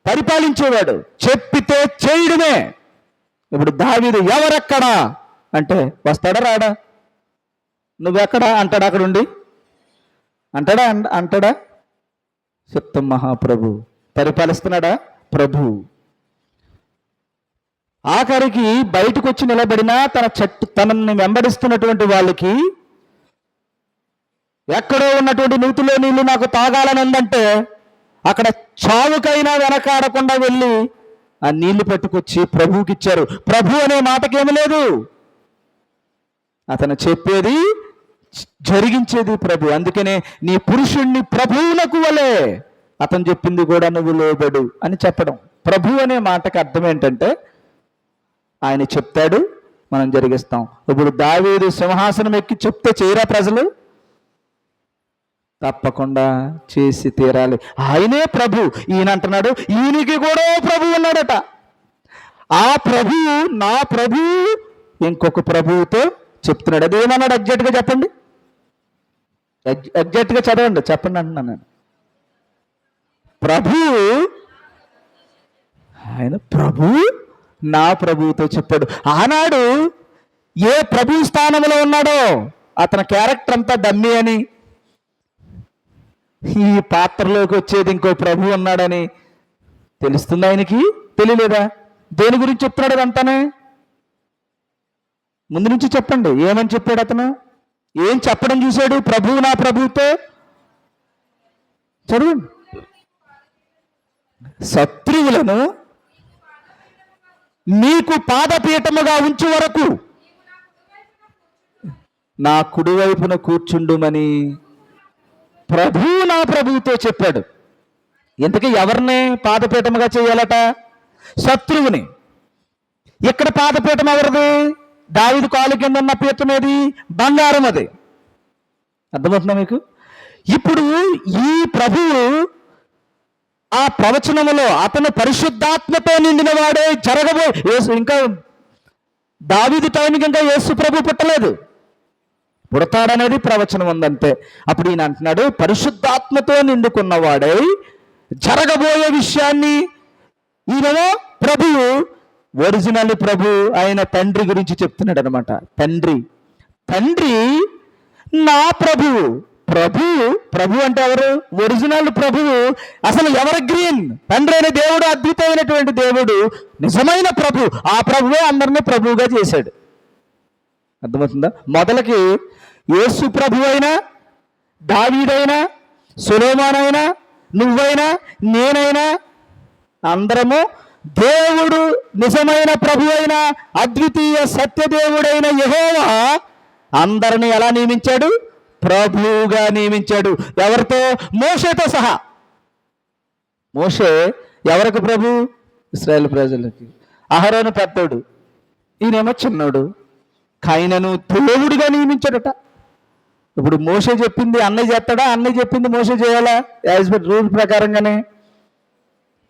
పరిపాలించేవాడు, చెప్పితే చేయడమే. ఇప్పుడు దావీదు ఎవరెక్కడా అంటే వస్తాడా రాడా? నువ్వెక్కడా అంటాడా? అక్కడ ఉండి అంటాడా? చెప్తాం, మహాప్రభు పరిపాలిస్తున్నాడా? ప్రభు. ఆఖరికి బయటకు వచ్చి నిలబడినా తనని వెంబడిస్తున్నటువంటి వాళ్ళకి ఎక్కడో ఉన్నటువంటి నూతిలో నీళ్లు నాకు తాగాలని ఉందంటే అక్కడ చావుకైనా వెనకాడకుండా వెళ్ళి ఆ నీళ్లు పట్టుకొచ్చి ప్రభువుకి ఇచ్చారు. ప్రభు అనే మాటకేమి లేదు. అతను చెప్పేది జరిగించేది ప్రభు. అందుకనే నీ పురుషుణ్ణి ప్రభువునకు వలే అతను చెప్పింది కూడా నువ్వు లోబడు అని చెప్పడం. ప్రభు అనే మాటకి అర్థం ఏంటంటే ఆయన చెప్తాడు, మనం జరిగిస్తాం. ఇప్పుడు దావీదు సింహాసనం ఎక్కి చెప్తే చేయరా ప్రజలు? తప్పకుండా చేసి తీరాలి. ఆయనే ప్రభు. ఈయన అంటున్నాడు ఈయనకి కూడా ప్రభు ఉన్నాడట. ఆ ప్రభు, నా ప్రభు ఇంకొక ప్రభువుతో చెప్తున్నాడు. అదేమన్నాడు ఎగ్జాక్ట్గా చెప్పండి, ఎగ్జాక్ట్గా చదవండి, చెప్పండి అంటున్నాను నేను. ప్రభు, ఆయన ప్రభు నా ప్రభువుతో చెప్పాడు. ఆనాడు ఏ ప్రభు స్థానంలో ఉన్నాడో అతని క్యారెక్టర్ అంతా డమ్మీ అని, ఈ పాత్రలోకి వచ్చేది ఇంకో ప్రభు ఉన్నాడని తెలుస్తుంది ఆయనకి, తెలియలేదా? దేని గురించి చెప్తున్నాడు అదంతానే? ముందు నుంచి చెప్పండి, ఏమని చెప్పాడు అతను? ఏం చెప్పడం చూశాడు ప్రభువు నా ప్రభువుతో? చదువు. శత్రువులను నీకు పాదపీఠముగా ఉంచు వరకు నా కుడివైపున కూర్చుండుమని ప్రభువు నా ప్రభువుతో చెప్పాడు. ఇంతకీ ఎవరిని పాదపీఠముగా చేయాలట? శత్రువుని. ఇక్కడ పాదపీఠం ఎవరిది? దావీదు కాలు కింద ఉన్న పీఠం ఏది? బంగారం. అది అర్థమవుతుందా మీకు? ఇప్పుడు ఈ ప్రభువు ఆ ప్రవచనములో అతను పరిశుద్ధాత్మతో నిండిన వాడే ఇంకా దావీదు టైంకి ఇంకా యేసు ప్రభు పుట్టలేదు, పుడతాడనేది ప్రవచనం ఉందంతే. అప్పుడు ఈయన అంటున్నాడు పరిశుద్ధాత్మతో నిండుకున్నవాడై జరగబోయే విషయాన్ని, ఈయనలో ప్రభువు, ఒరిజినల్ ప్రభు ఆయన తండ్రి గురించి చెప్తున్నాడు అనమాట. తండ్రి నా ప్రభువు. ప్రభు అంటే ఎవరు? ఒరిజినల్ ప్రభువు. అసలు ఎవర్ గ్రీన్ తండ్రి అయిన దేవుడు, అద్భుతమైనటువంటి దేవుడు, నిజమైన ప్రభు. ఆ ప్రభువే అందరినీ ప్రభువుగా చేశాడు. అర్థమవుతుందా? మొదలకి యేసు ప్రభు అయినా, దావీదైనా, సొలొమోనైనా, నువ్వైనా, నేనైనా అందరము దేవుడు నిజమైన ప్రభు అయిన అద్వితీయ సత్యదేవుడైన యెహోవా అందరిని ఎలా నియమించాడు? ప్రభువుగా నియమించాడు. ఎవరితో? మోషేతో సహా. మోషే ఎవరికి ప్రభు? ఇశ్రాయేల్ ప్రజలకి. అహరోను పెద్దోడు, ఈయనేమో చిన్నోడు. కయనను దేవుడిగా నియమించాడట. ఇప్పుడు మోషే చెప్పింది అన్నయ్య చేస్తాడా? అన్నయ్య చెప్పింది మోషే చేయాలా? యాజ్ పర్ రూల్ ప్రకారంగానే.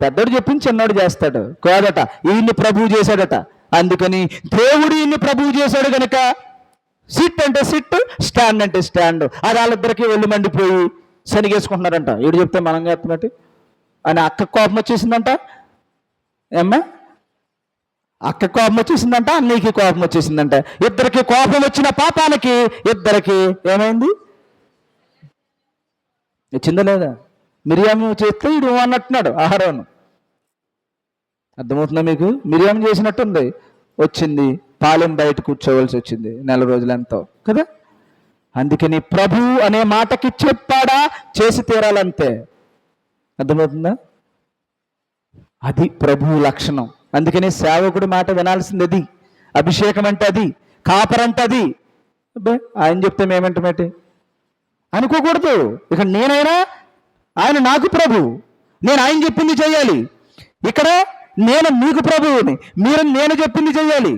పెద్దోడు చెప్పింది చిన్నోడు చేస్తాడు కాదట. ఈయన్ని ప్రభువు చేశాడట. అందుకని దేవుడు ఈయన్ని ప్రభువు చేశాడు కనుక సిట్ అంటే సిట్, స్టాండ్ అంటే స్టాండ్. అది వాళ్ళిద్దరికీ ఒళ్ళు మండిపోయి శనిగేసుకుంటున్నారంట. వీడు చెప్తే మనం చేస్తున్నట్టు అని అక్క కోపం వచ్చేసిందంట. ఏమ్మా? అక్క కోపం వచ్చేసిందంట, అన్నయ్యకి కోపం వచ్చేసిందంట. ఇద్దరికి కోపం వచ్చిన పాపానికి ఇద్దరికి ఏమైంది? వచ్చిందా లేదా? మిరియాము చేస్తే వీడు అన్నట్టున్నాడు అహరోను. అర్థమవుతుందా మీకు? మిరియాము చేసినట్టుంది. వచ్చింది, పాలెం బయట కూర్చోవలసి వచ్చింది నెల రోజులెంతో కదా. అందుకని ప్రభు అనే మాటకి చెప్పాడా, చేసి తీరాలంతే. అర్థమవుతుందా? అది ప్రభువు లక్షణం. అందుకని సేవకుడి మాట వినాల్సింది అది. అభిషేకం అంటే అది, కాపరంటే అది. అబ్బే ఆయన చెప్తే మేమేంటమేంటి అనుకోకూడదు. ఇక నేనైనా ఆయన నాకు ప్రభు, నేను ఆయన చెప్పింది చేయాలి. ఇక్కడ నేను మీకు ప్రభువుని, మీరు నేను చెప్పింది చేయాలి.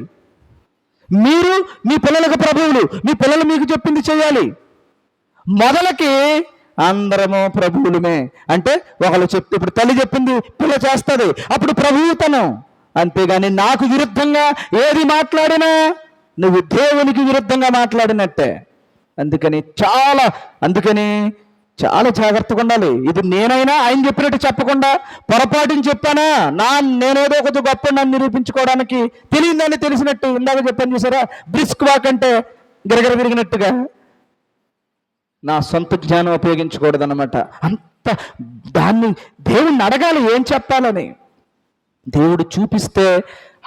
మీరు మీ పిల్లలకు ప్రభువులు, మీ పిల్లలు మీకు చెప్పింది చేయాలి. మొదలకి అందరము ప్రభువులమే. అంటే ఒకళ్ళు చెప్తే, ఇప్పుడు తల్లి చెప్పింది పిల్ల చేస్తుంది, అప్పుడు ప్రభువుతనం. అంతేగాని నాకు విరుద్ధంగా ఏది మాట్లాడినా నువ్వు దేవునికి విరుద్ధంగా మాట్లాడినట్టే. అందుకని చాలా జాగ్రత్తగా ఉండాలి. ఇది నేనైనా ఆయన చెప్పినట్టు చెప్పకుండా పొరపాటుని చెప్పానా, నేనేదో కొద్దిగా గొప్ప నన్ను నిరూపించుకోవడానికి తెలియదని తెలిసినట్టు ఇందాక చెప్పాను చూసారా, బ్రిస్క్ వాక్ అంటే గిరగిర తిరిగినట్టుగా నా సొంత జ్ఞానం ఉపయోగించకూడదు అనమాట. అంత దాన్ని దేవుణ్ణి అడగాలి ఏం చెప్పాలని. దేవుడు చూపిస్తే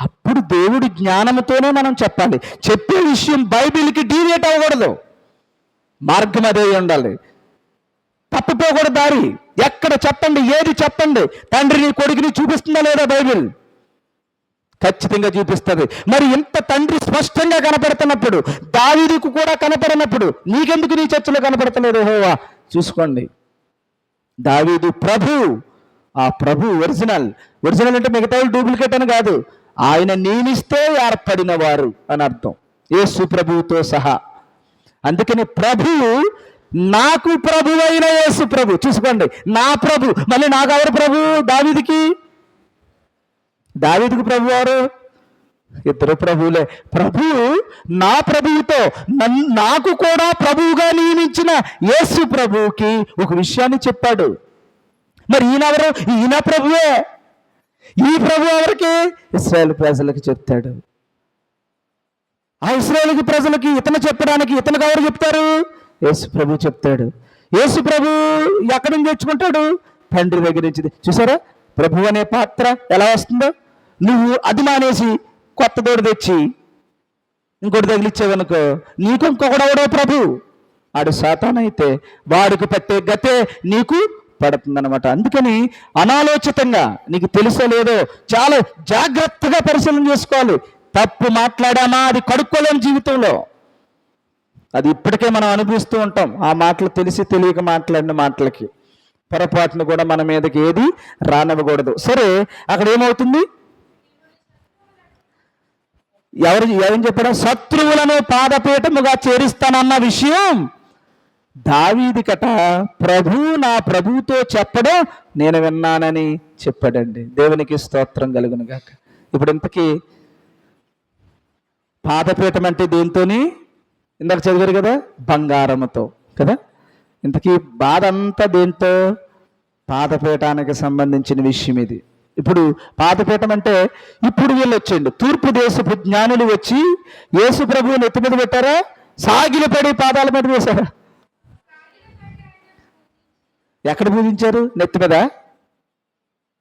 అప్పుడు దేవుడి జ్ఞానంతోనే మనం చెప్పాలి. చెప్పే విషయం బైబిల్కి డీవియేట్ అవ్వకూడదు. మార్గం అదే ఉండాలి, తప్పిపోకూడదు దారి. ఎక్కడ చెప్పండి, ఏది చెప్పండి, తండ్రిని కొడుకుని చూపిస్తుందా లేదా బైబిల్? ఖచ్చితంగా చూపిస్తుంది. మరి ఇంత తండ్రి స్పష్టంగా కనపడుతున్నప్పుడు, దావీదుకు కూడా కనపడినప్పుడు నీకెందుకు నీ చర్చలో కనపడతలేదు? యెహోవా చూసుకోండి. దావీదు ప్రభు, ఆ ప్రభు ఒరిజినల్ అంటే మిగతా డూప్లికేట్ అని కాదు. ఆయన నియమిస్తే ఏర్పడిన వారు అని అర్థం, యేసు ప్రభువుతో సహా. అందుకని ప్రభువు, నాకు ప్రభు అయిన యేసు ప్రభు. చూసుకోండి, నా ప్రభు. మళ్ళీ నాకు ఎవరు ప్రభు? దావీదుకి ప్రభు ఎవరు? ఇద్దరు ప్రభువులే. ప్రభువు నా ప్రభువుతో నాకు కూడా ప్రభువుగా నియమించిన యేసు ప్రభువుకి ఒక విషయాన్ని చెప్పాడు. మరి ఈయనెవరు? ఈయన ప్రభువే. ఈ ప్రభు ఎవరికి? ఇశ్రాయేలు ప్రజలకు చెప్తాడు. ఆ ఇశ్రాయేలు ప్రజలకి ఇతను చెప్పడానికి ఇతనికి ఎవరు చెప్తారు? యేసు ప్రభు చెప్తాడు. యేసు ప్రభు ఎక్కడి నుంచి తెచ్చుకుంటాడు? తండ్రి దగ్గర నుంచి. చూసారా ప్రభు అనే పాత్ర ఎలా వస్తుందో? నువ్వు అది మానేసి కొత్త దోడు తెచ్చి ఇంకోటి తగిలిచ్చావనుకో, నీకు ఇంకొకడెవడో ప్రభు. ఆడు సాతానైతే వాడికి పట్టే గతే నీకు పడుతుందన్నమాట. అందుకని అనాలోచితంగా, నీకు తెలుసో లేదో చాలా జాగ్రత్తగా పరిశీలన చేసుకోవాలి. తప్పు మాట్లాడామా అది కడుక్కోలేని జీవితంలో. అది ఇప్పటికే మనం అనుభవిస్తూ ఉంటాం. ఆ మాటలు తెలిసి తెలియక మాట్లాడిన మాటలకి పొరపాటును కూడా మన మీదకి ఏది రానివ్వకూడదు. సరే, అక్కడ ఏమవుతుంది? ఏం చెప్పాడు? శత్రువులను పాదపీఠముగా చేరిస్తానన్న విషయం దావీదుకట ప్రభు నా ప్రభువుతో చెప్పడం నేను విన్నానని చెప్పాడండి. దేవునికి స్తోత్రం కలుగును గాక. ఇప్పుడు ఇంతకీ పాదపీఠం అంటే దేంతోని? ఇందాక చదివారు కదా, బంగారముతో కదా. ఇంతకీ బాధ అంతా దేంతో? పాదపీఠానికి సంబంధించిన విషయం ఇది. ఇప్పుడు పాదపీఠం అంటే, ఇప్పుడు వీళ్ళు వచ్చండి, తూర్పు దేశపు జ్ఞానులు వచ్చి యేసు ప్రభువుని ఎత్తి మీద పెట్టారా? సాగిలపడి పాదాల మీద వేశారా? ఎక్కడ పూజించారు? నెత్తి మీద.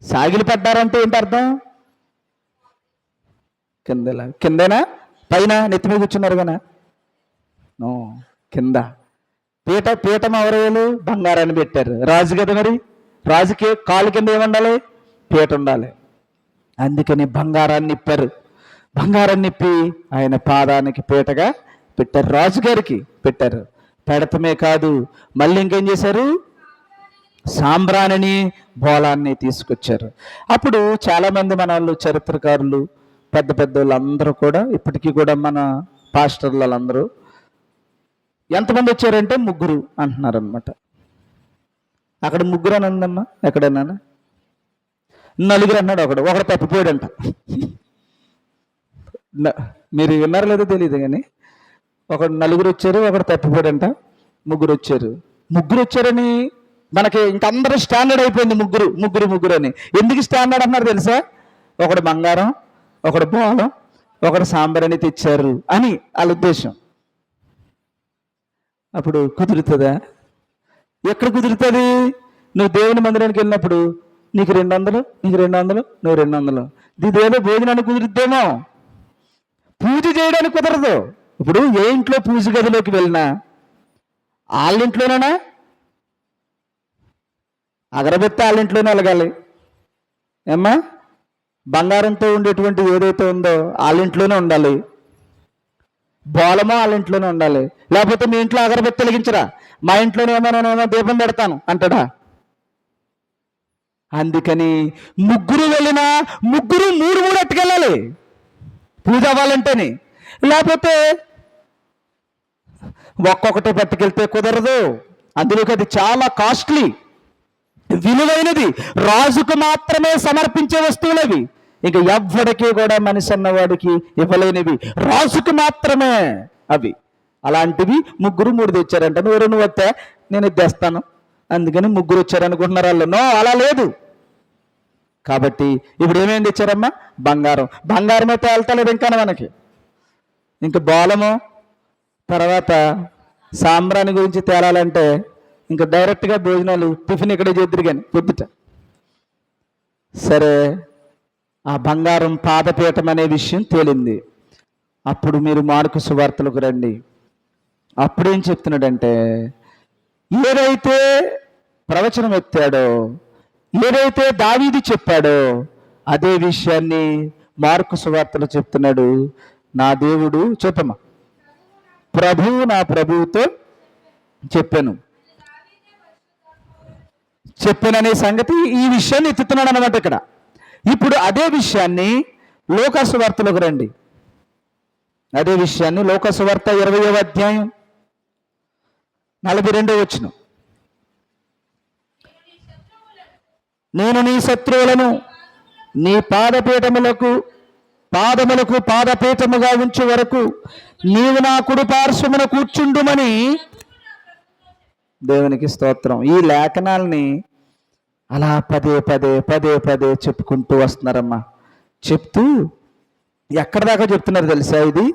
సాగిలి పడ్డారంటే ఏంటి అర్థం? కిందేనా? పైన నెత్తి మీద కూర్చున్నారు కదా? కింద. పీఠం ఎవరు? బంగారాన్ని పెట్టారు. రాజు కదా, మరి రాజుకి కాలు కింద ఏముండాలి? పీట ఉండాలి. అందుకని బంగారాన్ని నిప్పారు. బంగారాన్ని నిప్పి ఆయన పాదానికి పీటగా పెట్టారు, రాజుగారికి పెట్టారు. పెడతమే కాదు, మళ్ళీ ఇంకేం చేశారు? సాంబ్రాణిని, బోలాన్ని తీసుకొచ్చారు. అప్పుడు చాలామంది మన వాళ్ళు, చరిత్రకారులు, పెద్ద పెద్ద వాళ్ళందరూ కూడా, ఇప్పటికీ కూడా మన పాస్టర్లు వాళ్ళందరూ ఎంతమంది వచ్చారంటే 3 అంటున్నారు అనమాట. అక్కడ 3 అని ఉందమ్మా, ఎక్కడైనా 4 అన్నాడు. ఒకడు తప్పిపోయాడంట. మీరు విన్నారో లేదో తెలియదు కానీ 4 వచ్చారు, ఒకడు తప్పిపోయాడంట. 3 వచ్చారు. 3 వచ్చారని మనకి ఇంకందరూ స్టాండర్డ్ అయిపోయింది. ముగ్గురు అని. ఎందుకు స్టాండర్డ్ అన్నారు తెలుసా? ఒకడు బంగారం, ఒకడు బోలం, ఒకడు సాంబార్ తెచ్చారు అని వాళ్ళ ఉద్దేశం. అప్పుడు కుదురుతుందా? ఎక్కడ కుదురుతుంది? నువ్వు దేవుని మందిరానికి వెళ్ళినప్పుడు నీకు 200, నీకు 200, నువ్వు 200. ఇదేదో భోజనానికి కుదురుద్దేమో, పూజ చేయడానికి కుదరదు. ఇప్పుడు ఏ ఇంట్లో పూజ గదిలోకి వెళ్ళినా వాళ్ళ ఇంట్లోనేనా? అగరబెత్తి వాళ్ళ ఇంట్లోనే వెలగాలి ఏమ్మా. బంగారంతో ఉండేటువంటి ఏదైతే ఉందో వాళ్ళ ఇంట్లోనే ఉండాలి. బోలమో వాళ్ళ ఇంట్లోనే ఉండాలి. లేకపోతే మీ ఇంట్లో అగరబెత్తి వెలిగించరా, మా ఇంట్లోనే ఏమో దీపం పెడతాను అంటాడా? అందుకని 3 వెళ్ళినా 3 అట్టుకెళ్ళాలి పూజ అవ్వాలంటేనే. లేకపోతే ఒక్కొక్కటే పట్టుకెళ్తే కుదరదు. అందులోకి అది చాలా కాస్ట్లీ, విలువైనది, రాజుకు మాత్రమే సమర్పించే వస్తువులు అవి. ఇక ఎవ్వడికి కూడా మనిషి అన్నవాడికి ఇవ్వలేనివి, రాజుకు మాత్రమే అవి. అలాంటివి 3 తెచ్చారంట. నువ్వు వస్తే నేను ఇది తెస్తాను, అందుకని 3 వచ్చారనుకుంటున్నారు వాళ్ళు. నో, అలా లేదు. కాబట్టి ఇప్పుడు ఏమేమి తెచ్చారమ్మా? బంగారమే తేల్తలేదు ఇంకా మనకి. ఇంకా బోలము, తర్వాత సాంబ్రాణి గురించి తేలాలంటే ఇంకా డైరెక్ట్గా భోజనాలు, టిఫిన్ ఇక్కడే చేద్దరు కానీ పొద్దుట. సరే, ఆ బంగారం పాదపీఠం అనే విషయం తేలింది. అప్పుడు మీరు మార్కు సువార్తలకు రండి. అప్పుడేం చెప్తున్నాడంటే, ఏదైతే ప్రవచనం ఎత్తాడో, ఏదైతే దావీదు చెప్పాడో అదే విషయాన్ని మార్కు సువార్తలో చెప్తున్నాడు. నా దేవుడు, చెప్పమ్మా, ప్రభువు నా ప్రభువుతో చెప్పాననే సంగతి, ఈ విషయాన్ని ఎత్తుతున్నాడు అనమాట ఇక్కడ. ఇప్పుడు అదే విషయాన్ని లూకాసు వార్తలోకి రండి. అదే విషయాన్ని లూకాసు వార్త 20వ అధ్యాయం 42వ వచనం. నేను నీ శత్రువులను నీ పాదములకు పాదపీఠముగా ఉంచే వరకు నీవు నా కుడి పార్శ్వమున కూర్చుండుమని. దేవునికి స్తోత్రం. ఈ లేఖనాల్ని అలా పదే పదే చెప్పుకుంటూ వస్తున్నారమ్మా. చెప్తూ ఎక్కడి దాకా చెప్తున్నారు తెలుసా? ఇది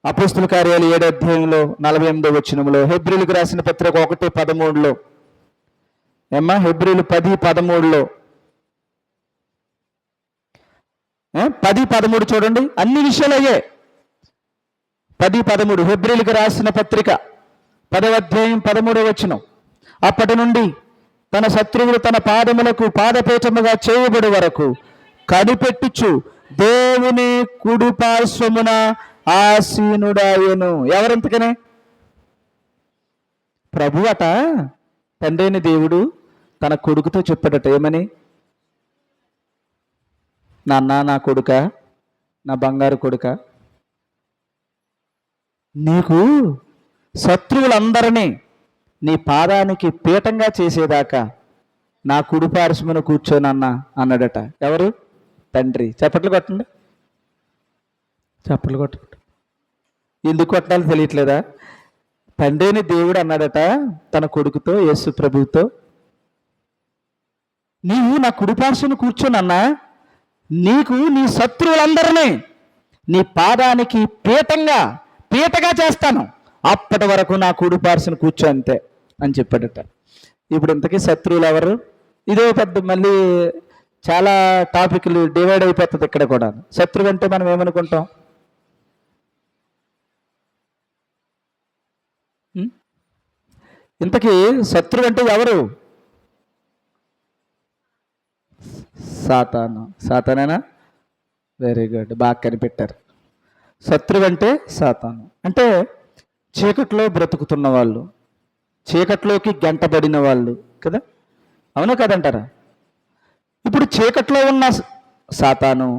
అపోస్తుల కార్యాలు 7వ అధ్యాయంలో 48వ వచనంలో, హెబ్రీలకు రాసిన పత్రిక 1:13లో, ఏమ్మా హెబ్రీలు 10:13లో, 10:13 చూడండి. అన్ని విషయాలు అయ్యే. 10:13 హెబ్రీలకు రాసిన పత్రిక 10వ అధ్యాయం 13వ వచనం. అప్పటి నుండి తన శత్రువులు తన పాదములకు పాదపీఠముగా చేయబడి వరకు కనిపెట్టుచు దేవుని కుడి పార్శ్వమున ఆసీనుడాయను. ఎవరంతకనే? ప్రభు అట, తండ్రైన దేవుడు తన కొడుకుతో చెప్పాడట, ఏమని? నాన్న, నా కొడుక, నా బంగారు కొడుక, నీకు శత్రువులందరినీ నీ పాదానికి పీఠంగా చేసేదాకా నా కుడి పార్శ్వమున కూర్చోనన్నా అన్నాడట. ఎవరు? తండ్రి. చప్పట్లు కొట్టండి, చప్పట్లు కొట్టండి. ఎందుకు కొట్టాలో తెలియట్లేదా? తండ్రిని దేవుడు అన్నాడట తన కొడుకుతో, యేసు ప్రభువుతో, నీవు నా కుడి పార్శ్వమున కూర్చోనన్నా నీకు నీ శత్రువులందరినీ నీ పాదానికి పీటగా చేస్తాను, అప్పటి వరకు నా కుడి పార్శ్వమున కూర్చో అంతే అని చెప్పాడట. ఇప్పుడు ఇంతకీ శత్రువులు ఎవరు? ఇదే పెద్ద మళ్ళీ చాలా టాపిక్లు డివైడ్ అయిపోతుంది ఇక్కడ కూడా. శత్రువు అంటే మనం ఏమనుకుంటాం? ఇంతకీ శత్రువు అంటే ఎవరు? సాతాను. సాతానేనా? వెరీ గుడ్, బాగా కనిపెట్టారు. శత్రువు అంటే సాతాను. అంటే చీకట్లో బ్రతుకుతున్న వాళ్ళు, చీకట్లోకి గంటబడిన వాళ్ళు కదా, అవునా కదంటారా? ఇప్పుడు చీకట్లో ఉన్న సాతాను,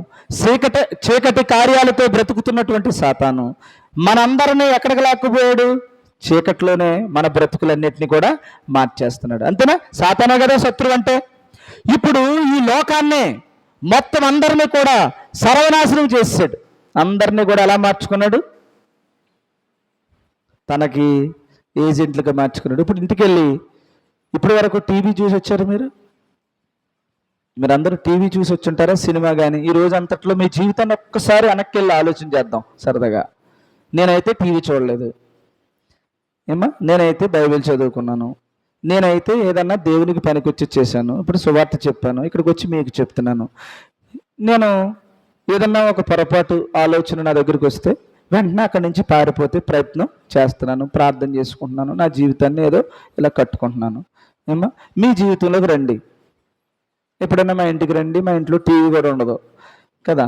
చీకటి కార్యాలతో బ్రతుకుతున్నటువంటి సాతాను మనందరినీ ఎక్కడికి లాక్కుపోయాడు? చీకట్లోనే మన బ్రతుకులన్నిటిని కూడా మార్చేస్తున్నాడు. అంతేనా? సాతానే కదా శత్రువు అంటే. ఇప్పుడు ఈ లోకాన్నే మొత్తం అందరినీ కూడా సర్వనాశనం చేసాడు. అందరినీ కూడా ఎలా మార్చుకున్నాడు? తనకి ఏజెంట్లుగా మార్చుకున్నాడు. ఇప్పుడు ఇంటికి వెళ్ళి ఇప్పటి వరకు టీవీ చూసి వచ్చారు మీరందరూ టీవీ చూసి వచ్చుంటారా? సినిమా కానీ. ఈ రోజు అంతట్లో మీ జీవితాన్ని ఒక్కసారి వెనక్కి వెళ్ళి ఆలోచన చేద్దాం సరదాగా. నేనైతే టీవీ చూడలేదు ఏమ్మా, నేనైతే బైబిల్ చదువుకున్నాను, నేనైతే ఏదన్నా దేవునికి పనికొచ్చి చేశాను, ఇప్పుడు సువార్త చెప్పాను, ఇక్కడికి వచ్చి మీకు చెప్తున్నాను. నేను ఏదన్నా ఒక పొరపాటు ఆలోచన నా దగ్గరికి వస్తే వెంటనే అక్కడి నుంచి పారిపోతే ప్రయత్నం చేస్తున్నాను, ప్రార్థన చేసుకుంటున్నాను, నా జీవితాన్ని ఏదో ఇలా కట్టుకుంటున్నాను. ఏమ్మా, మీ జీవితంలోకి రండి. ఎప్పుడైనా మా ఇంటికి రండి, మా ఇంట్లో టీవీ కూడా ఉండదు కదా.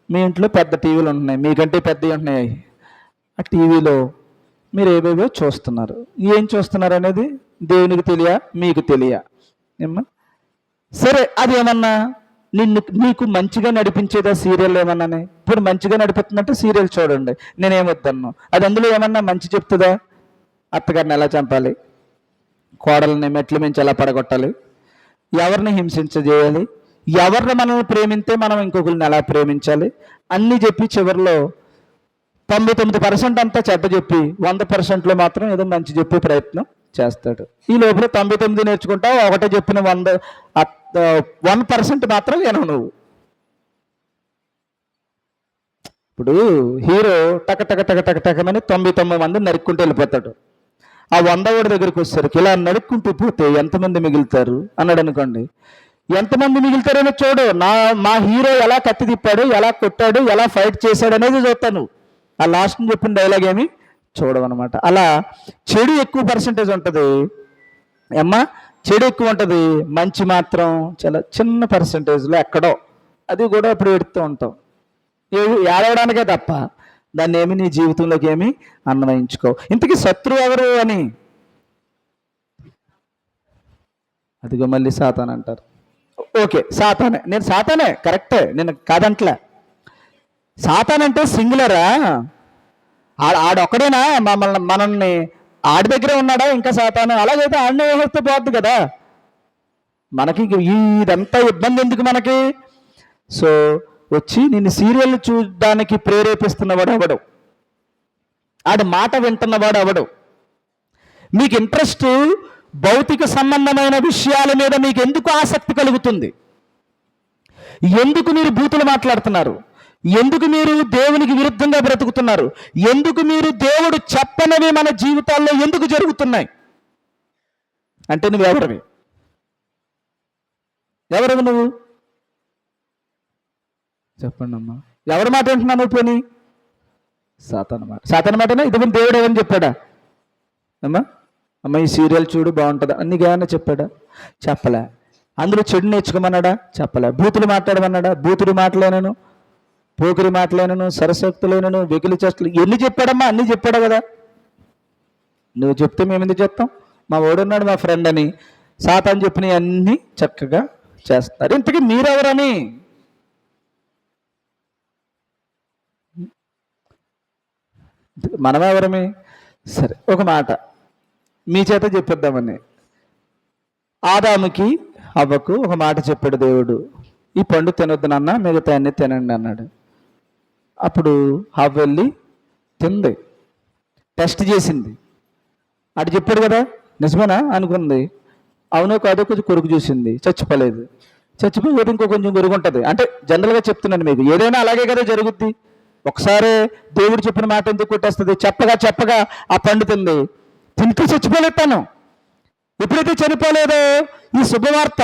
మీ ఇంట్లో పెద్ద టీవీలు ఉంటున్నాయి, మీకంటే పెద్దవి ఉంటున్నాయి. ఆ టీవీలో మీరు ఏవేవో చూస్తున్నారు. ఏం చూస్తున్నారు అనేది దేవునికి మీకు ఏమ్మా? సరే, అది ఏమన్నా నీకు మంచిగా నడిపించేదా? సీరియల్ ఏమన్నానే? ఇప్పుడు మంచిగా నడిపిస్తుందంటే సీరియల్ చూడండి, నేనేమొద్దన్ను. అది అందులో ఏమన్నా మంచి చెప్తుందా? అత్తగారిని ఎలా చంపాలి, కోడల్ని మెట్ల మించి ఎలా పడగొట్టాలి, ఎవరిని హింసించజేయాలి, ఎవరిని మనల్ని ప్రేమిస్తే మనం ఇంకొకరిని ఎలా ప్రేమించాలి అన్నీ చెప్పి చివరిలో 99% అంతా చెడ్డ చెప్పి 100%లో మాత్రం ఏదో మంచి చెప్పే ప్రయత్నం చేస్తాడు. ఈ లోపల 99 నేర్చుకుంటావు, ఒకటే చెప్పిన 1% మాత్రం వినవు నువ్వు. ఇప్పుడు హీరో టకమని 99 మంది నరుక్కుంటూ వెళ్ళిపోతాడు. ఆ 100 దగ్గరికి వచ్చేసరికి ఇలా నరుక్కుంటూ పోతే ఎంతమంది మిగులుతారు అన్నాడు అనుకోండి. ఎంతమంది మిగులుతారని చూడు, మా హీరో ఎలా కత్తి తిప్పాడు, ఎలా కొట్టాడు, ఎలా ఫైట్ చేశాడు అనేది చూస్తాను. ఆ లాస్ట్ చెప్పిన డైలాగ్ ఏమి చూడవన్నమాట. అలా చెడు ఎక్కువ పర్సంటేజ్ ఉంటుంది అమ్మా, చెడు ఎక్కువ ఉంటుంది, మంచి మాత్రం చాలా చిన్న పర్సంటేజ్లో ఎక్కడో, అది కూడా ఇప్పుడు ఎడుతూ ఉంటాం. ఏడవడానికే తప్ప దాన్ని ఏమి నీ జీవితంలోకి ఏమి అన్వయించుకో. ఇంతకీ శత్రువు ఎవరు అని? అదిగో మళ్ళీ సాతాన్ అంటారు. ఓకే, సాతానే. నేను సాతానే, కరెక్టే, నేను కాదంట్లే. సాతాన్ అంటే సింగులరా? ఆడొక్కడేనా మనల్ని ఆడి దగ్గరే ఉన్నాడా ఇంకా సాతాను? అలాగైతే ఆడనే వస్తే పోద్ది కదా. మనకి ఇదంతా ఇబ్బంది ఎందుకు మనకి? సో వచ్చి నిన్ను సీరియల్ చూడడానికి ప్రేరేపిస్తున్నవాడు అవడు, ఆడి మాట వింటున్నవాడు అవడు. మీకు ఇంట్రెస్ట్ భౌతిక సంబంధమైన విషయాల మీద మీకు ఎందుకు ఆసక్తి కలుగుతుంది? ఎందుకు మీరు బూతులు మాట్లాడుతున్నారు? ఎందుకు మీరు దేవునికి విరుద్ధంగా బ్రతుకుతున్నారు? ఎందుకు మీరు దేవుడు చెప్పనవి మన జీవితాల్లో ఎందుకు జరుగుతున్నాయి అంటే నువ్వు ఎవరివి? నువ్వు చెప్పండి అమ్మా. ఎవరి మాట వింటున్నావు నువ్వు? పోనీ సాతాను మాటనా? ఇది దేవుడు ఏమని చెప్పాడా? అమ్మ ఈ సీరియల్ చూడు బాగుంటుందా నీకేమన్నా చెప్పాడా? చెప్పలే. అందులో చెడు నేర్చుకోమన్నాడా? చెప్పలే. బూతులు మాట్లాడమన్నాడా? బూతులు మాటలేనను, పోకిరి మాటలేనను, సరసక్తులేనను, వెకిలి చేష్టలు ఎన్ని చెప్పాడమ్మా? అన్నీ చెప్పాడా కదా. నువ్వు చెప్తే మేము ఎందుకు చెప్తాం? మా ఓడున్నాడు మా ఫ్రెండ్ అని సాతాను చెప్పినవి అన్నీ చక్కగా చేస్తారు. ఇంతకీ మీరెవరని? మనమెవరమి? సరే ఒక మాట మీ చేత చెప్పిద్దామని. ఆదాముకి అవ్వకు ఒక మాట చెప్పాడు దేవుడు, ఈ పండు తినొద్దు నాన్న, మిగతా అన్ని తినండి అన్నాడు. అప్పుడు హవ్వ వెళ్ళి తింది, టెస్ట్ చేసింది. అటు చెప్పాడు కదా, నిజమేనా అనుకుంది. అవునో కాదో కొంచెం కొరుకు చూసింది, చచ్చిపోలేదు. చచ్చిపోయి ఇంకో కొంచెం కొరుకు ఉంటుంది. అంటే జనరల్గా చెప్తున్నాను మీకు, ఏదైనా అలాగే కదా జరుగుద్ది. ఒకసారి దేవుడు చెప్పిన మాట ఎందుకు కొట్టేస్తుంది? చెప్పగా ఆ పండు తింది, తింటూ చచ్చిపోలేదు తను. ఎప్పుడైతే చనిపోలేదో ఈ శుభవార్త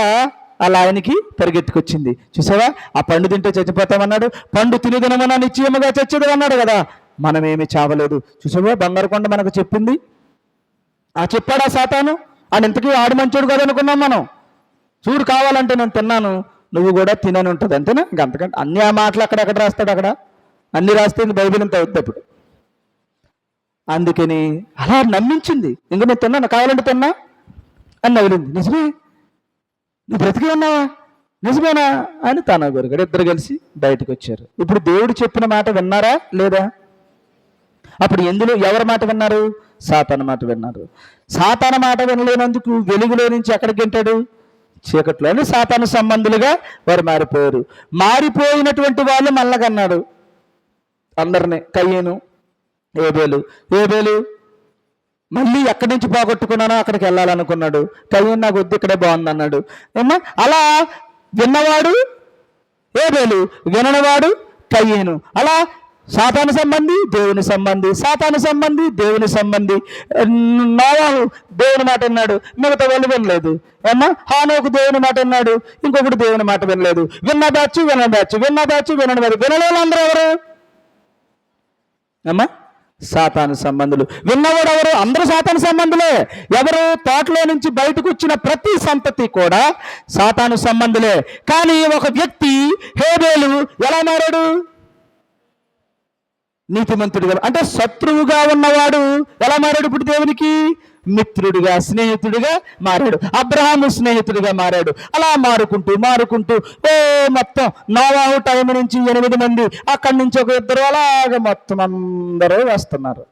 అలా ఆయనకి పరిగెత్తుకొచ్చింది. చూసావా, ఆ పండు తింటే చచ్చిపోతామన్నాడు, పండు తినదనమన్నా నిశ్చయముగా చచ్చేది అన్నాడు కదా. మనమేమి చావలేదు. చూసావా, బంగారు కొండ మనకు చెప్పింది. చెప్పాడా సాతాను? అని ఇంతకీ ఆడు మంచోడు కదా అనుకున్నాం మనం. చూడు కావాలంటే నేను తిన్నాను, నువ్వు కూడా తినని ఉంటుంది అంతేనా? ఇంక అంతకంటే అన్ని ఆ మాటలు అక్కడ రాస్తాడు, అక్కడ అన్ని రాస్తే బైబిల్ ఇంత అవుతుంది అప్పుడు. అందుకని అలా నమ్మించింది. ఇంక నేను తిన్నాను, కావాలంటే తిన్నా అని నవ్విలింది. నిజమే, నువ్వు బ్రతికి ఉన్నావా? నిజమేనా అని తన గురుగడు ఇద్దరు కలిసి బయటకు వచ్చారు. ఇప్పుడు దేవుడు చెప్పిన మాట విన్నారా లేదా? అప్పుడు ఎందులో ఎవరి మాట విన్నారు? సాతాను మాట విన్నారు. సాతాను మాట వినలేనందుకు వెలుగులో నుంచి ఎక్కడికి గెంటాడు? చీకట్లోని సాతాను సంబంధులుగా వారు మారిపోయారు. మారిపోయినటువంటి వాళ్ళు మళ్ళగన్నాడు అందరినీ. కయ్యేను, ఏబేలు మళ్ళీ ఎక్కడి నుంచి పోగొట్టుకున్నానో అక్కడికి వెళ్ళాలనుకున్నాడు. కయ్యేను నాకు వద్దు, ఇక్కడే బాగుంది అన్నాడు. ఏమా అలా విన్నవాడు ఏబేలు, విననివాడు కయ్యేను. అలా సాతాను సంబంధి, దేవుని సంబంధి, సాతాను సంబంధి, దేవుని సంబంధి. నోవాహు దేవుని మాట విన్నాడు, మిగతా వాళ్ళు వినలేదు. ఏమా హానోకు దేవుని మాట విన్నాడు, ఇంకొకటి దేవుని మాట వినలేదు. విన్న బ్యాచ్ వినని బ్యాచ్ వినలేని అందరూ ఎవరు? అమ్మా సాతాను సంబంధులు. విన్నవాడు ఎవరు? అందరూ సాతాను సంబంధులే. ఎవరు? తోటలో నుంచి బయటకు వచ్చిన ప్రతి సంతతి కూడా సాతాను సంబంధులే. కానీ ఒక వ్యక్తి హేబేలు ఎలా మారాడు? నీతిమంతుడిగా, అంటే శత్రువుగా ఉన్నవాడు ఎలా మారాడు? ఇప్పుడు దేవునికి మిత్రుడిగా, స్నేహితుడిగా మారాడు. అబ్రహాము స్నేహితుడిగా మారాడు. అలా మారుకుంటూ మొత్తం నోవాహు టైం నుంచి 8 మంది, అక్కడి నుంచి ఒక 2, అలాగ మొత్తం అందరూ వస్తున్నారు.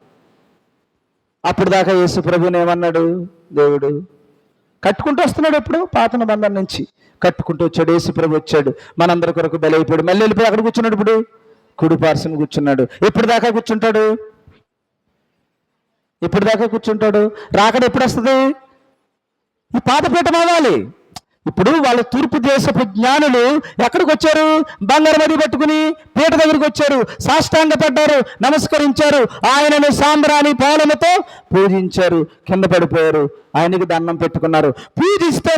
అప్పుడు దాకా యేసు ప్రభుని ఏమన్నాడు దేవుడు? కట్టుకుంటూ వస్తున్నాడు. ఎప్పుడు పాత బంధం నుంచి కట్టుకుంటూ వచ్చాడు. యేసు ప్రభు వచ్చాడు, మనందరి కొరకు బలైపోయాడు. మళ్ళీ వెళ్ళిపోయి అక్కడ కూర్చున్నాడు. ఇప్పుడు కుడి పార్శ్వం కూర్చున్నాడు. ఎప్పుడు దాకా కూర్చుంటాడు? రాకడ ఎప్పుడు వస్తుంది? ఈ పాదపీఠం అవ్వాలి. ఇప్పుడు వాళ్ళ తూర్పు దేశపు జ్ఞానులు ఎక్కడికి వచ్చారు? బంగారం అది పట్టుకుని పీట దగ్గరికి వచ్చారు, సాష్టాంగపడ్డారు, నమస్కరించారు, ఆయనను సాంబ్రాణి పాలనతో పూజించారు, కింద పడిపోయారు, ఆయనకి దండం పెట్టుకున్నారు. పూజిస్తే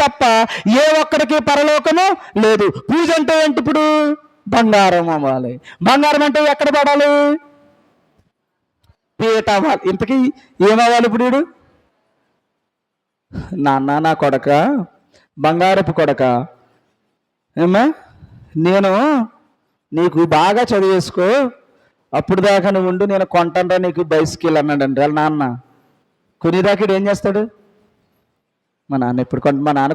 తప్ప ఏ ఒక్కడికి పరలోకము లేదు. పూజ అంటే ఏంటి? ఇప్పుడు బంగారం అవ్వాలి. బంగారం అంటే ఎక్కడ పడాలి? పీట అవ్వాలి. ఇంతకీ ఏమవ్వాలి ఇప్పుడు? వీడు నాన్న, నా కొడక, బంగారపు కొడక, ఏమ్మా నేను నీకు బాగా చదివేసుకో, అప్పుడు దాకా నువ్వు ఉండు, నేను కొంటానరా నీకు బైసికిల్ అన్నాడండి వాళ్ళ నాన్న. కొనేదాకా ఏం చేస్తాడు? మా నాన్న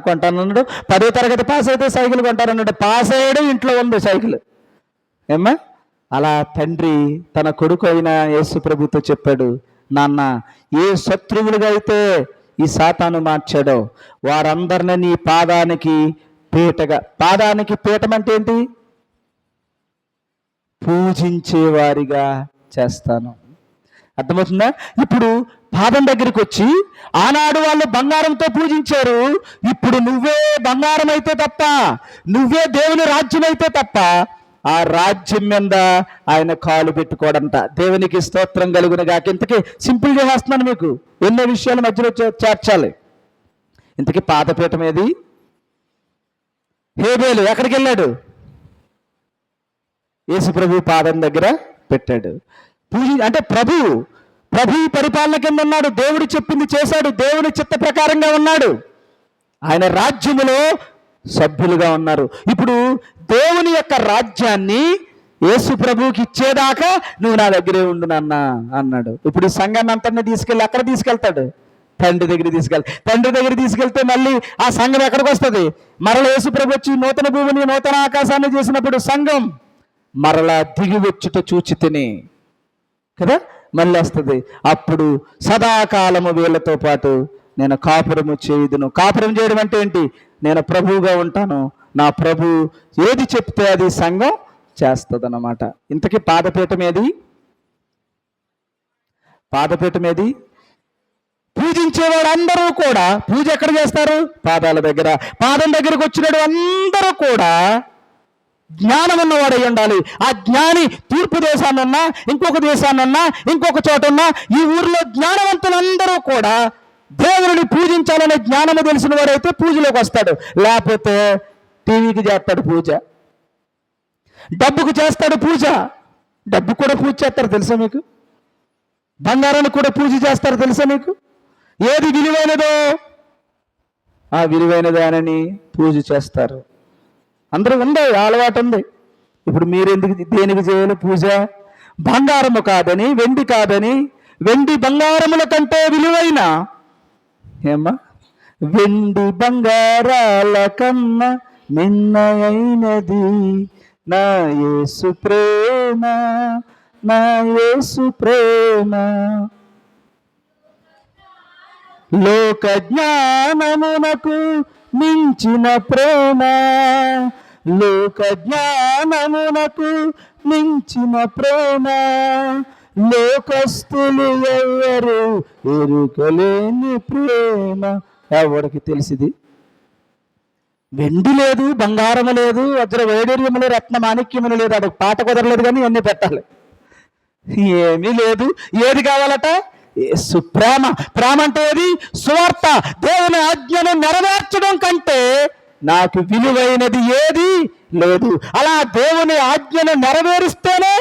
కొంటానన్నాడు. 10వ తరగతి పాస్ అయితే సైకిల్ కొంటారన్నాడు. పాస్ అయ్యాడు, ఇంట్లో ఉంది సైకిల్. ఏమ్మా? అలా తండ్రి తన కొడుకు అయిన యేసు ప్రభుతో చెప్పాడు, నాన్న, ఏ శత్రువులుగా అయితే ఈ సాతాను మార్చాడో వారందరినీ నీ పాదానికి పీటగా, పాదానికి పీఠం అంటే ఏంటి? పూజించేవారిగా చేస్తాను. అర్థమవుతుందా? ఇప్పుడు పాదం దగ్గరికి వచ్చి ఆనాడు వాళ్ళు బంగారంతో పూజించారు, ఇప్పుడు నువ్వే బంగారం అయితే తప్ప, నువ్వే దేవుని రాజ్యం అయితే తప్ప ఆ రాజ్యం మీద ఆయన కాలు పెట్టుకోడంట. దేవునికి స్తోత్రం కలుగును గాక. ఇంతకీ సింపుల్ చేస్తున్నాను మీకు, ఎన్నో విషయాల మధ్యలో చేర్చాలి. ఇంతకీ పాదపీఠం ఏది? హేబేలు ఎక్కడికి వెళ్ళాడు? యేసు ప్రభు పాదం దగ్గర పెట్టాడు. అంటే ప్రభు పరిపాలన కింద ఉన్నాడు, దేవుడు చెప్పింది చేశాడు, దేవుని చిత్త ప్రకారంగా ఉన్నాడు, ఆయన రాజ్యములో సభ్యులుగా ఉన్నారు. ఇప్పుడు దేవుని యొక్క రాజ్యాన్ని యేసు ప్రభువుకి ఇచ్చేదాకా నువ్వు నా దగ్గరే ఉండు నాన్న అన్నాడు. ఇప్పుడు ఈ సంఘాన్ని అంతటిని తీసుకెళ్ళి ఎక్కడ తీసుకెళ్తాడు? తండ్రి దగ్గర తండ్రి దగ్గర తీసుకెళ్తే మళ్ళీ ఆ సంఘం ఎక్కడికి వస్తుంది? మరల యేసు ప్రభు వచ్చి నూతన భూమిని నూతన ఆకాశాన్ని చేసినప్పుడు సంఘం మరలా దిగి వచ్చుట చూచి తిని కదా మళ్ళీ వస్తుంది. అప్పుడు సదాకాలము వీళ్ళతో పాటు నేను కాపురము చేయుదును. కాపురం చేయడం అంటే ఏంటి? నేను ప్రభువుగా ఉంటాను, నా ప్రభు ఏది చెప్తే అది సంఘం చేస్తుంది అన్నమాట. ఇంతకీ పాదపీఠం ఏది? పాదపీఠం ఏది? పూజించేవాడు అందరూ కూడా పూజ ఎక్కడ చేస్తారు? పాదాల దగ్గర. పాదం దగ్గరకు వచ్చినాడు అందరూ కూడా జ్ఞానం ఉన్నవాడు అయి ఉండాలి. ఆ జ్ఞాని తూర్పు దేశాన్నన్నా, ఇంకొక దేశాన్నన్నా, ఇంకొక చోటన్నా, ఈ ఊరిలో జ్ఞానవంతులందరూ కూడా దేవుని పూజించాలనే జ్ఞానము తెలిసిన వాడైతే పూజలోకి వస్తాడు. లేకపోతే టీవీకి చేస్తాడు పూజ, డబ్బుకు చేస్తాడు పూజ. డబ్బు కూడా పూజ చేస్తారు తెలుసా మీకు? బంగారానికి కూడా పూజ చేస్తారు తెలుసా మీకు? ఏది విలువైనదో ఆ విలువైనదానని పూజ చేస్తారు. అందరూ ఉంది, అలవాటు ఉంది. ఇప్పుడు మీరెందుకు దేనికి చేయాలి పూజ? బంగారము కాదని, వెండి కాదని, వెండి బంగారముల కంటే విలువైన ఏమ్మా? వెండి బంగారాల కన్నా మిన్నయైనది నా యేసు ప్రేమ, నా యేసు ప్రేమ. లోక జ్ఞానమునకు మించిన ప్రేమ, లోక జ్ఞానమునకు మించిన ప్రేమ, లోకస్తులు ఎవరు ఎరుకలేని ప్రేమ. ఎవరికి తెలిసింది? వెండి లేదు, బంగారము లేదు, వజ్ర వైడూర్యములు, రత్న మాణిక్యములు లేదు. అదొక పాట కుదరలేదు కానీ అన్నీ పెట్టాలి. ఏమీ లేదు. ఏది కావాలట? యేసు ప్రేమ. ప్రేమ అంటే ఏది? సువార్త. దేవుని ఆజ్ఞను నెరవేర్చడం కంటే నాకు విలువైనది ఏది లేదు. అలా దేవుని ఆజ్ఞను నెరవేరిస్తేనే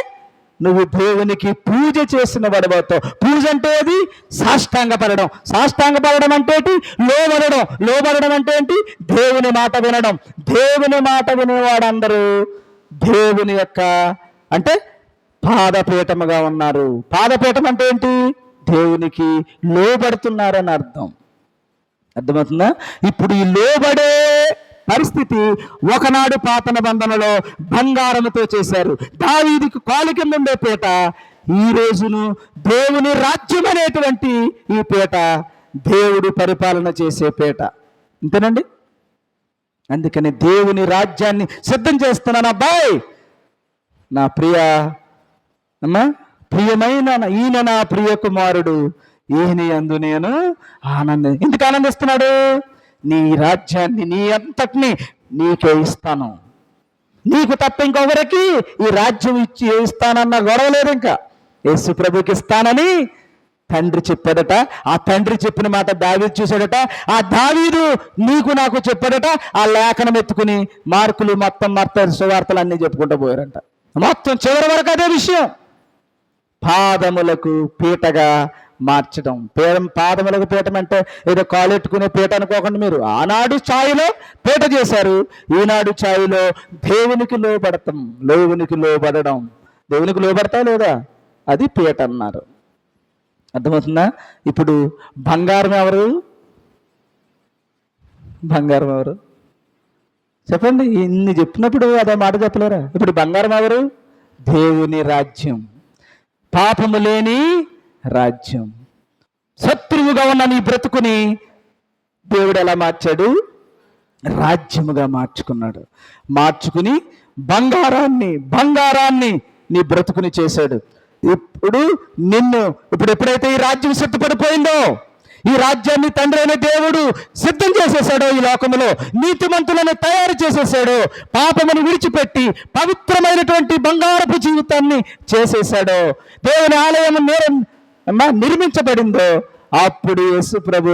నువ్వు దేవునికి పూజ చేసిన వాడవుతావు. పూజ అంటే ఏది? సాష్టాంగపడడం. సాష్టాంగపడడం అంటే ఏంటి? లోబడడం. లోబడడం అంటే ఏంటి? దేవుని మాట వినడం. దేవుని మాట వినేవాడందరూ దేవుని యొక్క అంటే పాదపీఠముగా ఉన్నారు. పాదపీఠం అంటే ఏంటి? దేవునికి లోబడుతున్నారని అర్థం. అర్థమవుతుందా? ఇప్పుడు ఈ లోబడే పరిస్థితి ఒకనాడు పాత నిబంధనలో బంగారముతో చేశారు. దావీదుకు కాలు కింద ఉండే పీట ఈ రోజును దేవుని రాజ్యం అనేటువంటి ఈ పీట దేవుడు పరిపాలన చేసే పీట. అంతేనండి. అందుకని దేవుని రాజ్యాన్ని సిద్ధం చేస్తున్నాను అబ్బాయి. నా ప్రియమైన ఈయన నా ప్రియ కుమారుడు, ఈయన యందు నేను ఎందుకు ఆనందిస్తున్నాడు? నీ రాజ్యాన్ని, నీ అంతటిని నీకే ఇస్తాను, నీకు తప్ప ఇంకొకరికి ఈ రాజ్యం ఇచ్చి ఇస్తానన్న గొడవ లేదు. ఇంకా యేసు ప్రభుకి ఇస్తానని తండ్రి చెప్పాడట. ఆ తండ్రి చెప్పిన మాట దావీదు చూశాడట. ఆ దావీదు నీకు నాకు చెప్పాడట. ఆ లేఖనం ఎత్తుకుని మార్కులు మొత్తం సువార్తలు అన్నీ చెప్పుకుంటూ పోయారంట. మొత్తం చివరి వరకు అదే విషయం. పాదములకు పీటగా మార్చడం. పాదములకు పీఠం అంటే ఏదో కాలెట్టుకునే పీట అనుకోకండి మీరు. ఆనాడు ఛాయలో పీట చేశారు, ఈనాడు ఛాయలో దేవునికి లోబడతాం. దేవునికి లోబడడం. దేవునికి లోబడతా లేదా? అది పీట అన్నారు. అర్థమవుతుందా? ఇప్పుడు బంగారం ఎవరు? బంగారం ఎవరు? చెప్పండి. ఇన్ని చెప్పినప్పుడు అదే మాట చెప్పలేరా? ఇప్పుడు బంగారం ఎవరు? దేవుని రాజ్యం, పాపము లేని రాజ్యం. శత్రువుగా ఉన్న నీ బ్రతుకుని దేవుడు ఎలా మార్చాడు? రాజ్యముగా మార్చుకున్నాడు. మార్చుకుని బంగారాన్ని నీ బ్రతుకుని చేశాడు. ఇప్పుడు ఎప్పుడైతే ఈ రాజ్యం సిద్ధపడిపోయిందో, ఈ రాజ్యాన్ని తండ్రి అయిన దేవుడు సిద్ధం చేసేసాడో, ఈ లోకంలో నీతిమంతులను తయారు చేసేసాడో, పాపమును విడిచిపెట్టి పవిత్రమైనటువంటి బంగారపు జీవితాన్ని చేసేసాడో, దేవుని ఆలయం నిర్మించబడిందో, అప్పుడు యేసు ప్రభు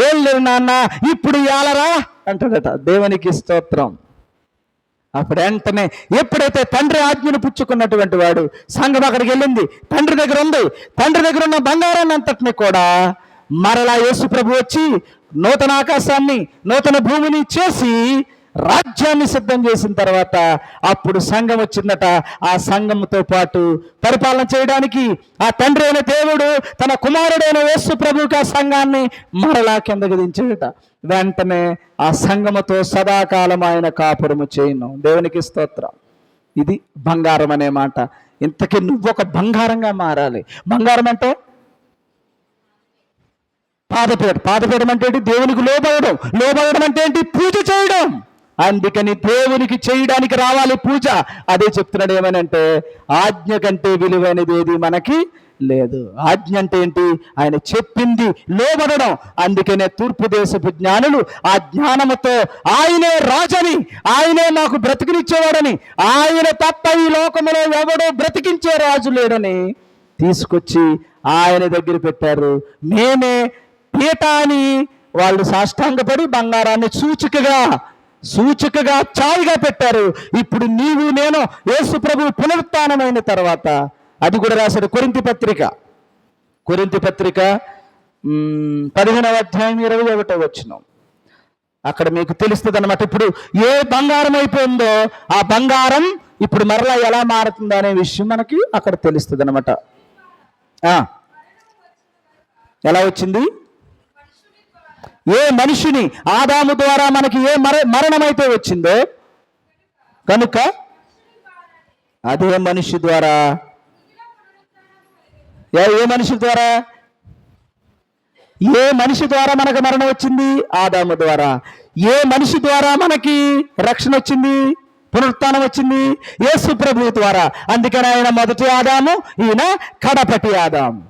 ఏం లేదు నాన్న ఇప్పుడు ఏలరా అంటాడట. దేవునికి స్తోత్రం. అప్పుడు వెంటనే ఎప్పుడైతే తండ్రి ఆజ్ఞను పుచ్చుకున్నటువంటి వాడు, సంఘం అక్కడికి వెళ్ళింది, తండ్రి దగ్గర ఉంది, తండ్రి దగ్గర ఉన్న బంగారాన్ని అంతటిని కూడా మరలా యేసు ప్రభు వచ్చి నూతన ఆకాశాన్ని నూతన భూమిని చేసి రాజ్యాన్ని సిద్ధం చేసిన తర్వాత అప్పుడు సంఘం వచ్చిందట. ఆ సంఘంతో పాటు పరిపాలన చేయడానికి ఆ తండ్రి అయిన దేవుడు తన కుమారుడైన యేసు ప్రభువుకి ఆ సంఘాన్ని మరలా కిందకి దించాడట. వెంటనే ఆ సంఘముతో సదాకాలం ఆయన కాపురము చేయను. దేవునికి స్తోత్రం. ఇది బంగారం అనే మాట. ఇంతకీ నువ్వొక బంగారంగా మారాలి. బంగారం అంటే పాదపీఠం అంటే ఏంటి? దేవునికి లోబడడం అంటే ఏంటి? పూజ చేయడం. అందుకని దేవునికి చేయడానికి రావాలి పూజ. అదే చెప్తున్నాడు. ఏమనంటే ఆజ్ఞ కంటే విలువైనది ఏది మనకి లేదు. ఆజ్ఞ అంటే ఏంటి? ఆయన చెప్పింది లోబడడం. అందుకనే తూర్పు దేశపు జ్ఞానులు ఆ జ్ఞానముతో ఆయనే రాజని, ఆయనే నాకు బ్రతికినిచ్చేవాడని, ఆయన తప్ప ఈ లోకములో ఎవడో బ్రతికించే రాజు లేడని తీసుకొచ్చి ఆయన దగ్గర పెట్టారు. మేమే పీఠాన్ని వాళ్ళు సాష్టాంగపడి బంగారాన్ని సూచికగా చాయిగా పెట్టారు. ఇప్పుడు నీవు నేను యేసు ప్రభు పునరుత్థానమైన తర్వాత, అది కూడా రాశాడు కొరింథీ పత్రిక 15వ అధ్యాయం 21వ వచనం. అక్కడ మీకు తెలుస్తుంది అన్నమాట. ఇప్పుడు ఏ బంగారం అయిపోయిందో ఆ బంగారం ఇప్పుడు మరలా ఎలా మారుతుందో అనే విషయం మనకి అక్కడ తెలుస్తుంది అన్నమాట. ఎలా వచ్చింది? ఏ మనిషిని ఆదాము ద్వారా మనకి ఏ మరణమైతే వచ్చిందో కనుక అదే మనిషి ద్వారా ఏ మనిషి ద్వారా మనకు మరణం వచ్చింది? ఆదాము ద్వారా. ఏ మనిషి ద్వారా మనకి రక్షణ వచ్చింది? పునరుత్థానం వచ్చింది? యేసు ప్రభువు ద్వారా. అందుకని ఆయన మొదటి ఆదాము, ఈయన కడపటి ఆదాము.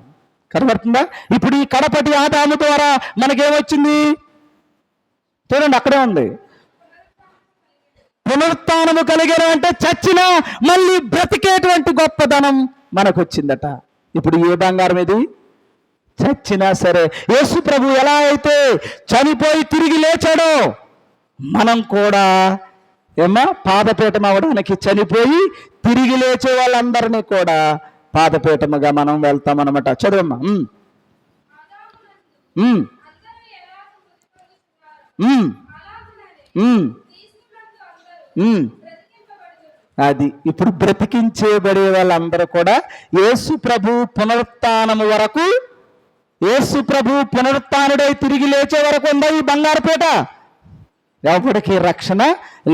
కనబడుతుందా? ఇప్పుడు ఈ కడపటి ఆదాము ద్వారా మనకేమొచ్చింది? చూడండి, అక్కడే ఉంది. పునరుత్థానము కలిగారు అంటే చచ్చినా మళ్ళీ బ్రతికేటువంటి గొప్పదనం మనకు వచ్చిందట. ఇప్పుడు ఏ బంగారం ఇది? చచ్చినా సరే యేసు ప్రభు ఎలా అయితే చనిపోయి తిరిగి లేచాడో, మనం కూడా పాదపీఠం అవడానికి చనిపోయి తిరిగి లేచే వాళ్ళందరినీ కూడా పాదపీఠముగా మనం వెళ్తామన్నమాట. చదువమ్మా. అది ఇప్పుడు బ్రతికించేబడే వాళ్ళందరూ కూడా యేసు ప్రభు పునరుత్థానము వరకు, యేసు ప్రభు పునరుత్థానుడై తిరిగి లేచే వరకు ఉందా ఈ బంగారు పీట? ఎవరికి రక్షణ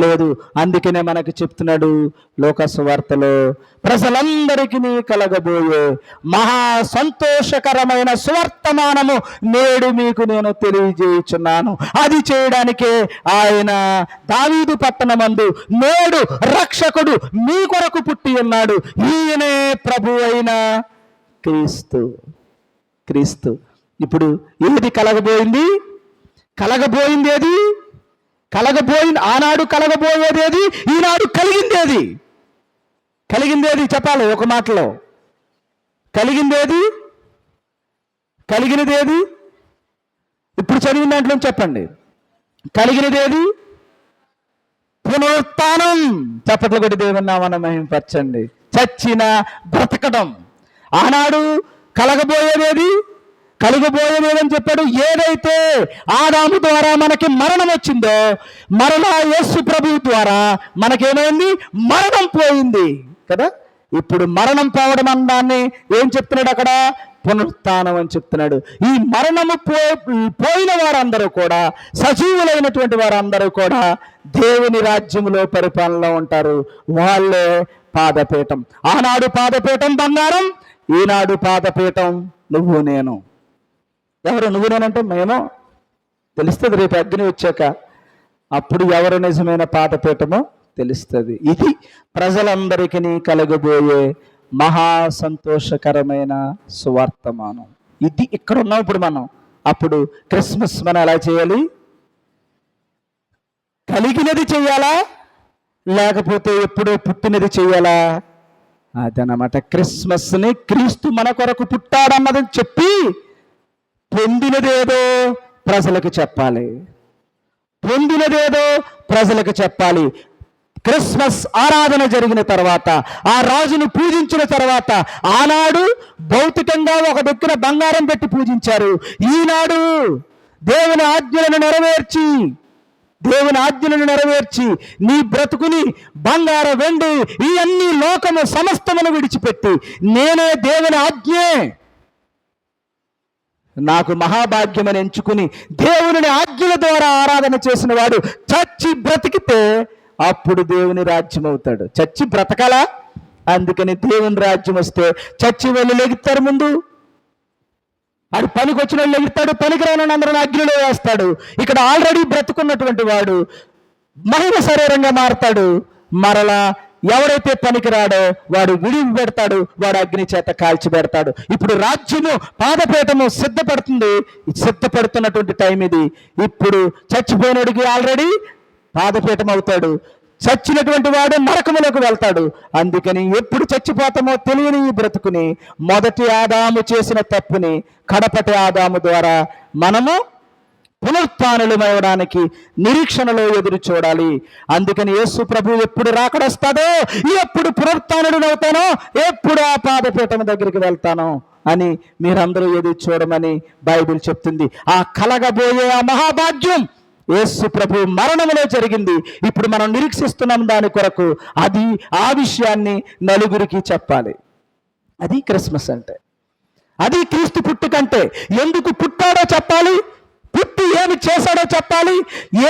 లేదు. అందుకనే మనకు చెప్తున్నాడు లోకాసు వార్తలో, ప్రజలందరికీ కలగబోయే మహా సంతోషకరమైన సువర్తమానము నేడు మీకు నేను తెలియజేయుచున్నాను. అది చేయడానికే ఆయన దావీదు పట్టణమందు నేడు రక్షకుడు మీ కొరకు పుట్టి ఉన్నాడు. ఈయనే ప్రభు అయిన క్రీస్తు. ఇప్పుడు ఏది కలగబోయింది? ఏది ఆనాడు కలగబోయేది ఏది? ఈనాడు కలిగిందేది? చెప్పాలి ఒక మాటలో. కలిగినదేది? ఇప్పుడు చదివిన దాంట్లో చెప్పండి. కలిగినదేది? పునరుత్థానం. చప్పట్లు కొట్టి దేవుని నామమున మహిమపరచండి. చచ్చిన బ్రతకడం. ఆనాడు కలగబోయేది అని చెప్పాడు. ఏదైతే ఆదాము ద్వారా మనకి మరణం వచ్చిందో, మరలా యేసు ప్రభువు ద్వారా మనకేమైంది? మరణం పోయింది కదా. ఇప్పుడు మరణం పోవడం అన్నాన్ని ఏం చెప్తున్నాడు అక్కడ? పునరుత్థానం అని చెప్తున్నాడు. ఈ మరణము పోయిన వారందరూ కూడా, సజీవులైనటువంటి వారందరూ కూడా దేవుని రాజ్యములో పరిపాలనలో ఉంటారు. వాళ్ళే పాదపీఠం. ఆనాడు పాదపీఠం బంగారం, ఈనాడు పాదపీఠం నువ్వు నేను. ఎవరు నువ్వు నేనంటే మేము తెలుస్తుంది. రేపు అగ్ని వచ్చాక అప్పుడు ఎవరు నిజమైన పాదపీఠమో తెలుస్తుంది. ఇది ప్రజలందరికీ కలగబోయే మహా సంతోషకరమైన సువార్తమానం. ఇది ఇక్కడ ఉన్నాం ఇప్పుడు మనం. అప్పుడు క్రిస్మస్ మనం ఎలా చేయాలి? కలిగినది చెయ్యాలా, లేకపోతే ఎప్పుడో పుట్టినది చెయ్యాలా? అదనమాట. క్రిస్మస్ని క్రీస్తు మన కొరకు పుట్టాడన్నది చెప్పి పొందినదేదో ప్రజలకు చెప్పాలి. పొందినదేదో ప్రజలకు చెప్పాలి. క్రిస్మస్ ఆరాధన జరిగిన తర్వాత, ఆ రాజును పూజించిన తర్వాత, ఆనాడు భౌతికంగా ఒక దగ్గర బంగారం పెట్టి పూజించారు. ఈనాడు దేవుని ఆజ్ఞలను నెరవేర్చి నీ బ్రతుకుని బంగార వెండి ఈ అన్ని లోకము సమస్తమును విడిచిపెట్టి నేనే దేవుని ఆజ్ఞే నాకు మహాభాగ్యమని ఎంచుకుని దేవుని ఆజ్ఞల ద్వారా ఆరాధన చేసిన వాడు చచ్చి బ్రతికితే అప్పుడు దేవుని రాజ్యం అవుతాడు. చచ్చి బ్రతకాలా? అందుకని దేవుని రాజ్యం వస్తే చచ్చి వెళ్ళి లెగుతారు. ముందు ఆడు పనికి వచ్చిన వాళ్ళు లెగుతాడు, పనికిరాని అందరిని అగ్నిలో వేస్తాడు. ఇక్కడ ఆల్రెడీ బ్రతుకున్నటువంటి వాడు మహిమ శరీరంగా మారతాడు. మరలా ఎవరైతే పనికిరాడో వాడు విడివి పెడతాడు, వాడు అగ్ని చేత కాల్చి పెడతాడు. ఇప్పుడు రాజ్యము పాదపీఠము సిద్ధపడుతున్నటువంటి టైం ఇది. ఇప్పుడు చచ్చిపోయినడికి ఆల్రెడీ పాదపీఠం అవుతాడు. చచ్చినటువంటి వాడు నరకములోకి వెళ్తాడు. అందుకని ఎప్పుడు చచ్చిపోతామో తెలియని ఈ బ్రతుకుని, మొదటి ఆదాము చేసిన తప్పుని కడపటి ఆదాము ద్వారా మనము పునరుత్థానులమవడానికి నిరీక్షణలో ఎదురు చూడాలి. అందుకని యేసు ప్రభు ఎప్పుడు రాకడొస్తాడో, ఎప్పుడు పునరుత్థానుడవుతానో, ఎప్పుడు ఆ పాదపీఠం దగ్గరికి వెళ్తానో అని మీరందరూ ఎదురు చూడమని బైబిల్ చెప్తుంది. ఆ కలగబోయే ఆ మహాభాగ్యం యేసు ప్రభు మరణంలో జరిగింది. ఇప్పుడు మనం నిరీక్షిస్తున్నాం దాని కొరకు. అది ఆ విషయాన్ని నలుగురికి చెప్పాలి. అది క్రిస్మస్ అంటే. అది క్రీస్తు పుట్టుకంటే. ఎందుకు పుట్టాడో చెప్పాలి, పుట్టి ఏమి చేశాడో చెప్పాలి,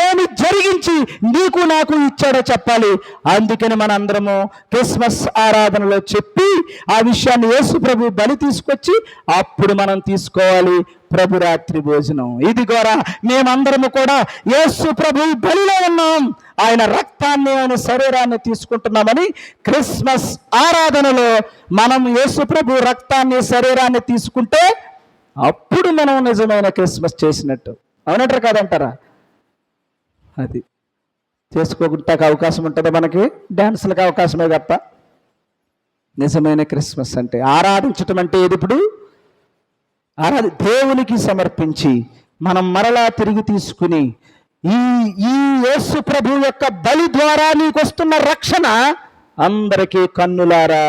ఏమి జరిగించి నీకు నాకు ఇచ్చాడో చెప్పాలి. అందుకని మనందరము క్రిస్మస్ ఆరాధనలో చెప్పి ఆ విషయాన్ని యేసు ప్రభు బలి తీసుకొచ్చి అప్పుడు మనం తీసుకోవాలి ప్రభు రాత్రి భోజనం. ఇది కూడా మేమందరము కూడా యేసు ప్రభు బలిలో ఉన్నాం, ఆయన రక్తాన్ని, ఆయన శరీరాన్ని తీసుకుంటున్నామని క్రిస్మస్ ఆరాధనలో మనం యేసు ప్రభు రక్తాన్ని, శరీరాన్ని తీసుకుంటే అప్పుడు మనం నిజమైన క్రిస్మస్ చేసినట్టు. అవునంటారు కాదంటారా? అది చేసుకోకుంటే అవకాశం ఉంటుంది మనకి, డ్యాన్సులకు అవకాశమే తప్ప. నిజమైన క్రిస్మస్ అంటే ఆరాధించటం అంటే ఏది? ఇప్పుడు దేవునికి సమర్పించి మనం మరలా తిరిగి తీసుకుని ఈ యేసు ప్రభు యొక్క బలి ద్వారా నీకు వస్తున్న రక్షణ అందరికీ కన్నులారా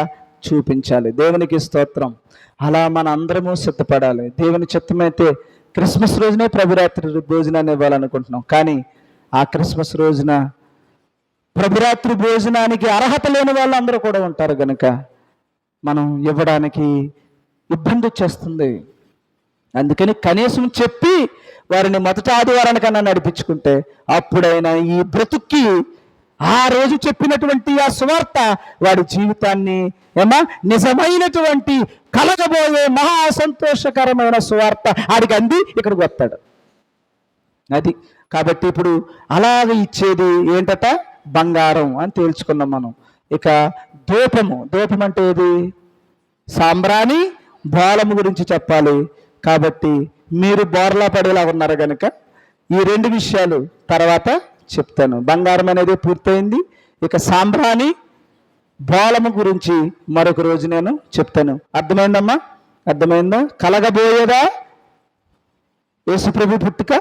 చూపించాలి. దేవునికి స్తోత్రం. అలా మన అందరము సిద్ధపడాలి. దేవుని చిత్తమైతే క్రిస్మస్ రోజునే ప్రభురాత్రి భోజనాన్ని ఇవ్వాలనుకుంటున్నాం. కానీ ఆ క్రిస్మస్ రోజున ప్రభురాత్రి భోజనానికి అర్హత లేని వాళ్ళు అందరూ కూడా ఉంటారు కనుక మనం ఇవ్వడానికి ఇబ్బంది వచ్చేస్తుంది. అందుకని కనీసం చెప్పి వారిని మొదటి ఆదివారానికన్నా నడిపించుకుంటే అప్పుడైనా ఈ బ్రతుక్కి ఆ రోజు చెప్పినటువంటి ఆ సువార్త వాడి జీవితాన్ని నిజమైనటువంటి కలగబోయే మహా సంతోషకరమైన సువార్త ఆడికి అంది ఇక్కడికి వస్తాడు. అది కాబట్టి ఇప్పుడు అలాగే ఇచ్చేది ఏంటట? బంగారం అని తేల్చుకున్నాం మనం. ఇక ధూపం అంటే ఏది? సాంబ్రాణి, బోళము గురించి చెప్పాలి. కాబట్టి మీరు బోర్లా పడేలా ఉన్నారు కనుక ఈ రెండు విషయాలు తర్వాత చెప్తాను. బంగారం అనేది పూర్తయింది. ఇక సాంబ్రాణి, బోళము గురించి మరొక రోజు నేను చెప్తాను. అర్థమైందమ్మా? అర్థమైందా? కలగబోయేదా యేసుప్రభు పుట్టుక?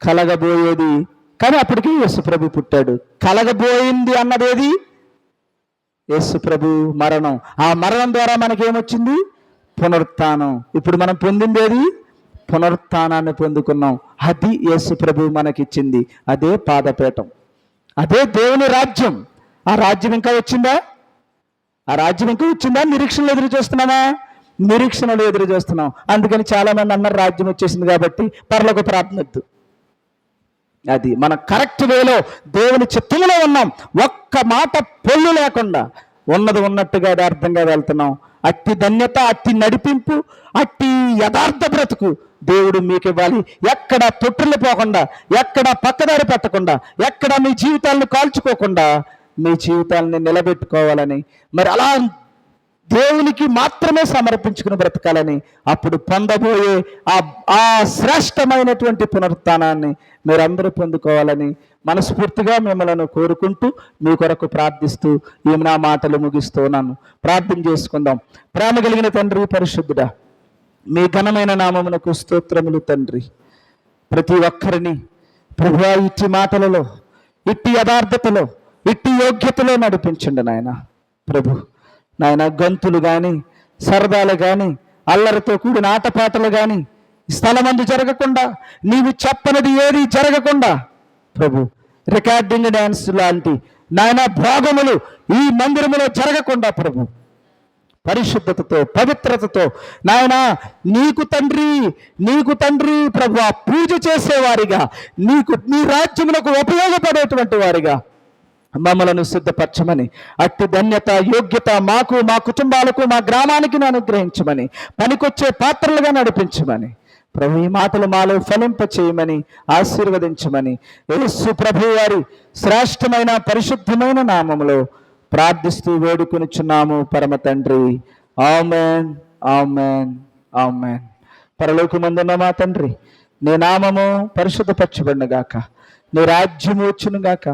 కలగబోయేది. కానీ అప్పటికి యేసుప్రభు పుట్టాడు. కలగబోయింది అన్నదేది? యేసుప్రభు మరణం. ఆ మరణం ద్వారా మనకేమొచ్చింది? పునరుత్థానం. ఇప్పుడు మనం పొందింది ఏది? పునరుత్థానాన్ని పొందుకున్నాం. అది యేసు ప్రభు మనకిచ్చింది. అదే పాదపీఠం, అదే దేవుని రాజ్యం. ఆ రాజ్యం ఇంకా వచ్చిందా? నిరీక్షణలో ఎదురు చూస్తున్నామా? నిరీక్షణలో ఎదురు చూస్తున్నాం. అందుకని చాలా మంది అన్నారు రాజ్యం వచ్చేసింది కాబట్టి పరలోక ప్రార్థన వద్దు. అది మన కరెక్ట్ వేలో దేవుని చిత్తంలో ఉన్నాం. ఒక్క మాట పొల్లు లేకుండా ఉన్నది ఉన్నట్టుగా యథార్థంగా వెళ్తున్నాం. అట్టి ధన్యత, అట్టి నడిపింపు, అట్టి యథార్థ బ్రతుకు దేవుడు మీకు ఇవ్వాలి. ఎక్కడ తొట్టులు పోకుండా, ఎక్కడ పక్కదారి పెట్టకుండా, ఎక్కడ మీ జీవితాలను కాల్చుకోకుండా మీ జీవితాలని నిలబెట్టుకోవాలని, మరి అలా దేవునికి మాత్రమే సమర్పించుకుని బ్రతకాలని, అప్పుడు పొందబోయే ఆ శ్రేష్టమైనటువంటి పునరుత్థానాన్ని మీరందరూ పొందుకోవాలని మనస్ఫూర్తిగా మిమ్మల్ని కోరుకుంటూ మీ కొరకు ప్రార్థిస్తూ నా మాటలు ముగిస్తున్నాను. ప్రార్థన చేసుకుందాం. ప్రేమ కలిగిన తండ్రి, పరిశుద్ధుడా, మీ ఘనమైన నామమునకు స్తోత్రములు తండ్రి. ప్రతి ఒక్కరిని ప్రభువా ఇట్టి మాటలలో, ఇట్టి యథార్థతలో, ఇట్టి యోగ్యతలో నడిపించండి నాయన. ప్రభు నాయన, గంతులు కానీ, సరదాలు కానీ, అల్లరితో కూడిన ఆటపాటలు కానీ స్థలమందు జరగకుండా, నీవు చెప్పనిది ఏది జరగకుండా ప్రభు, రికార్డింగ్ డ్యాన్స్ లాంటి నాయన భోగములు ఈ మందిరములో జరగకుండా ప్రభు, పరిశుద్ధతతో, పవిత్రతతో నాయన నీకు తండ్రి ప్రభు పూజ చేసేవారిగా, నీ రాజ్యములకు ఉపయోగపడేటువంటి వారిగా మమ్మలను సిద్ధపరచమని, అట్టి ధన్యత, యోగ్యత మాకు, మా కుటుంబాలకు, మా గ్రామానికి అనుగ్రహించమని, పనికొచ్చే పాత్రలుగా నడిపించమని ప్రభు, ఈ మాటలు మాలో ఫలింప చేయమని, ఆశీర్వదించమని యేసు ప్రభు వారి శ్రేష్టమైన పరిశుద్ధమైన నామములో ప్రార్థిస్తూ వేడుకొనుచున్నాము పరమ తండ్రి. ఆమేన్, ఆమేన్, ఆమేన్. పరలోకమందున్న మా తండ్రి, నీ నామము పరిశుద్ధపరచబడును గాక, నీ రాజ్యము వచ్చును గాక,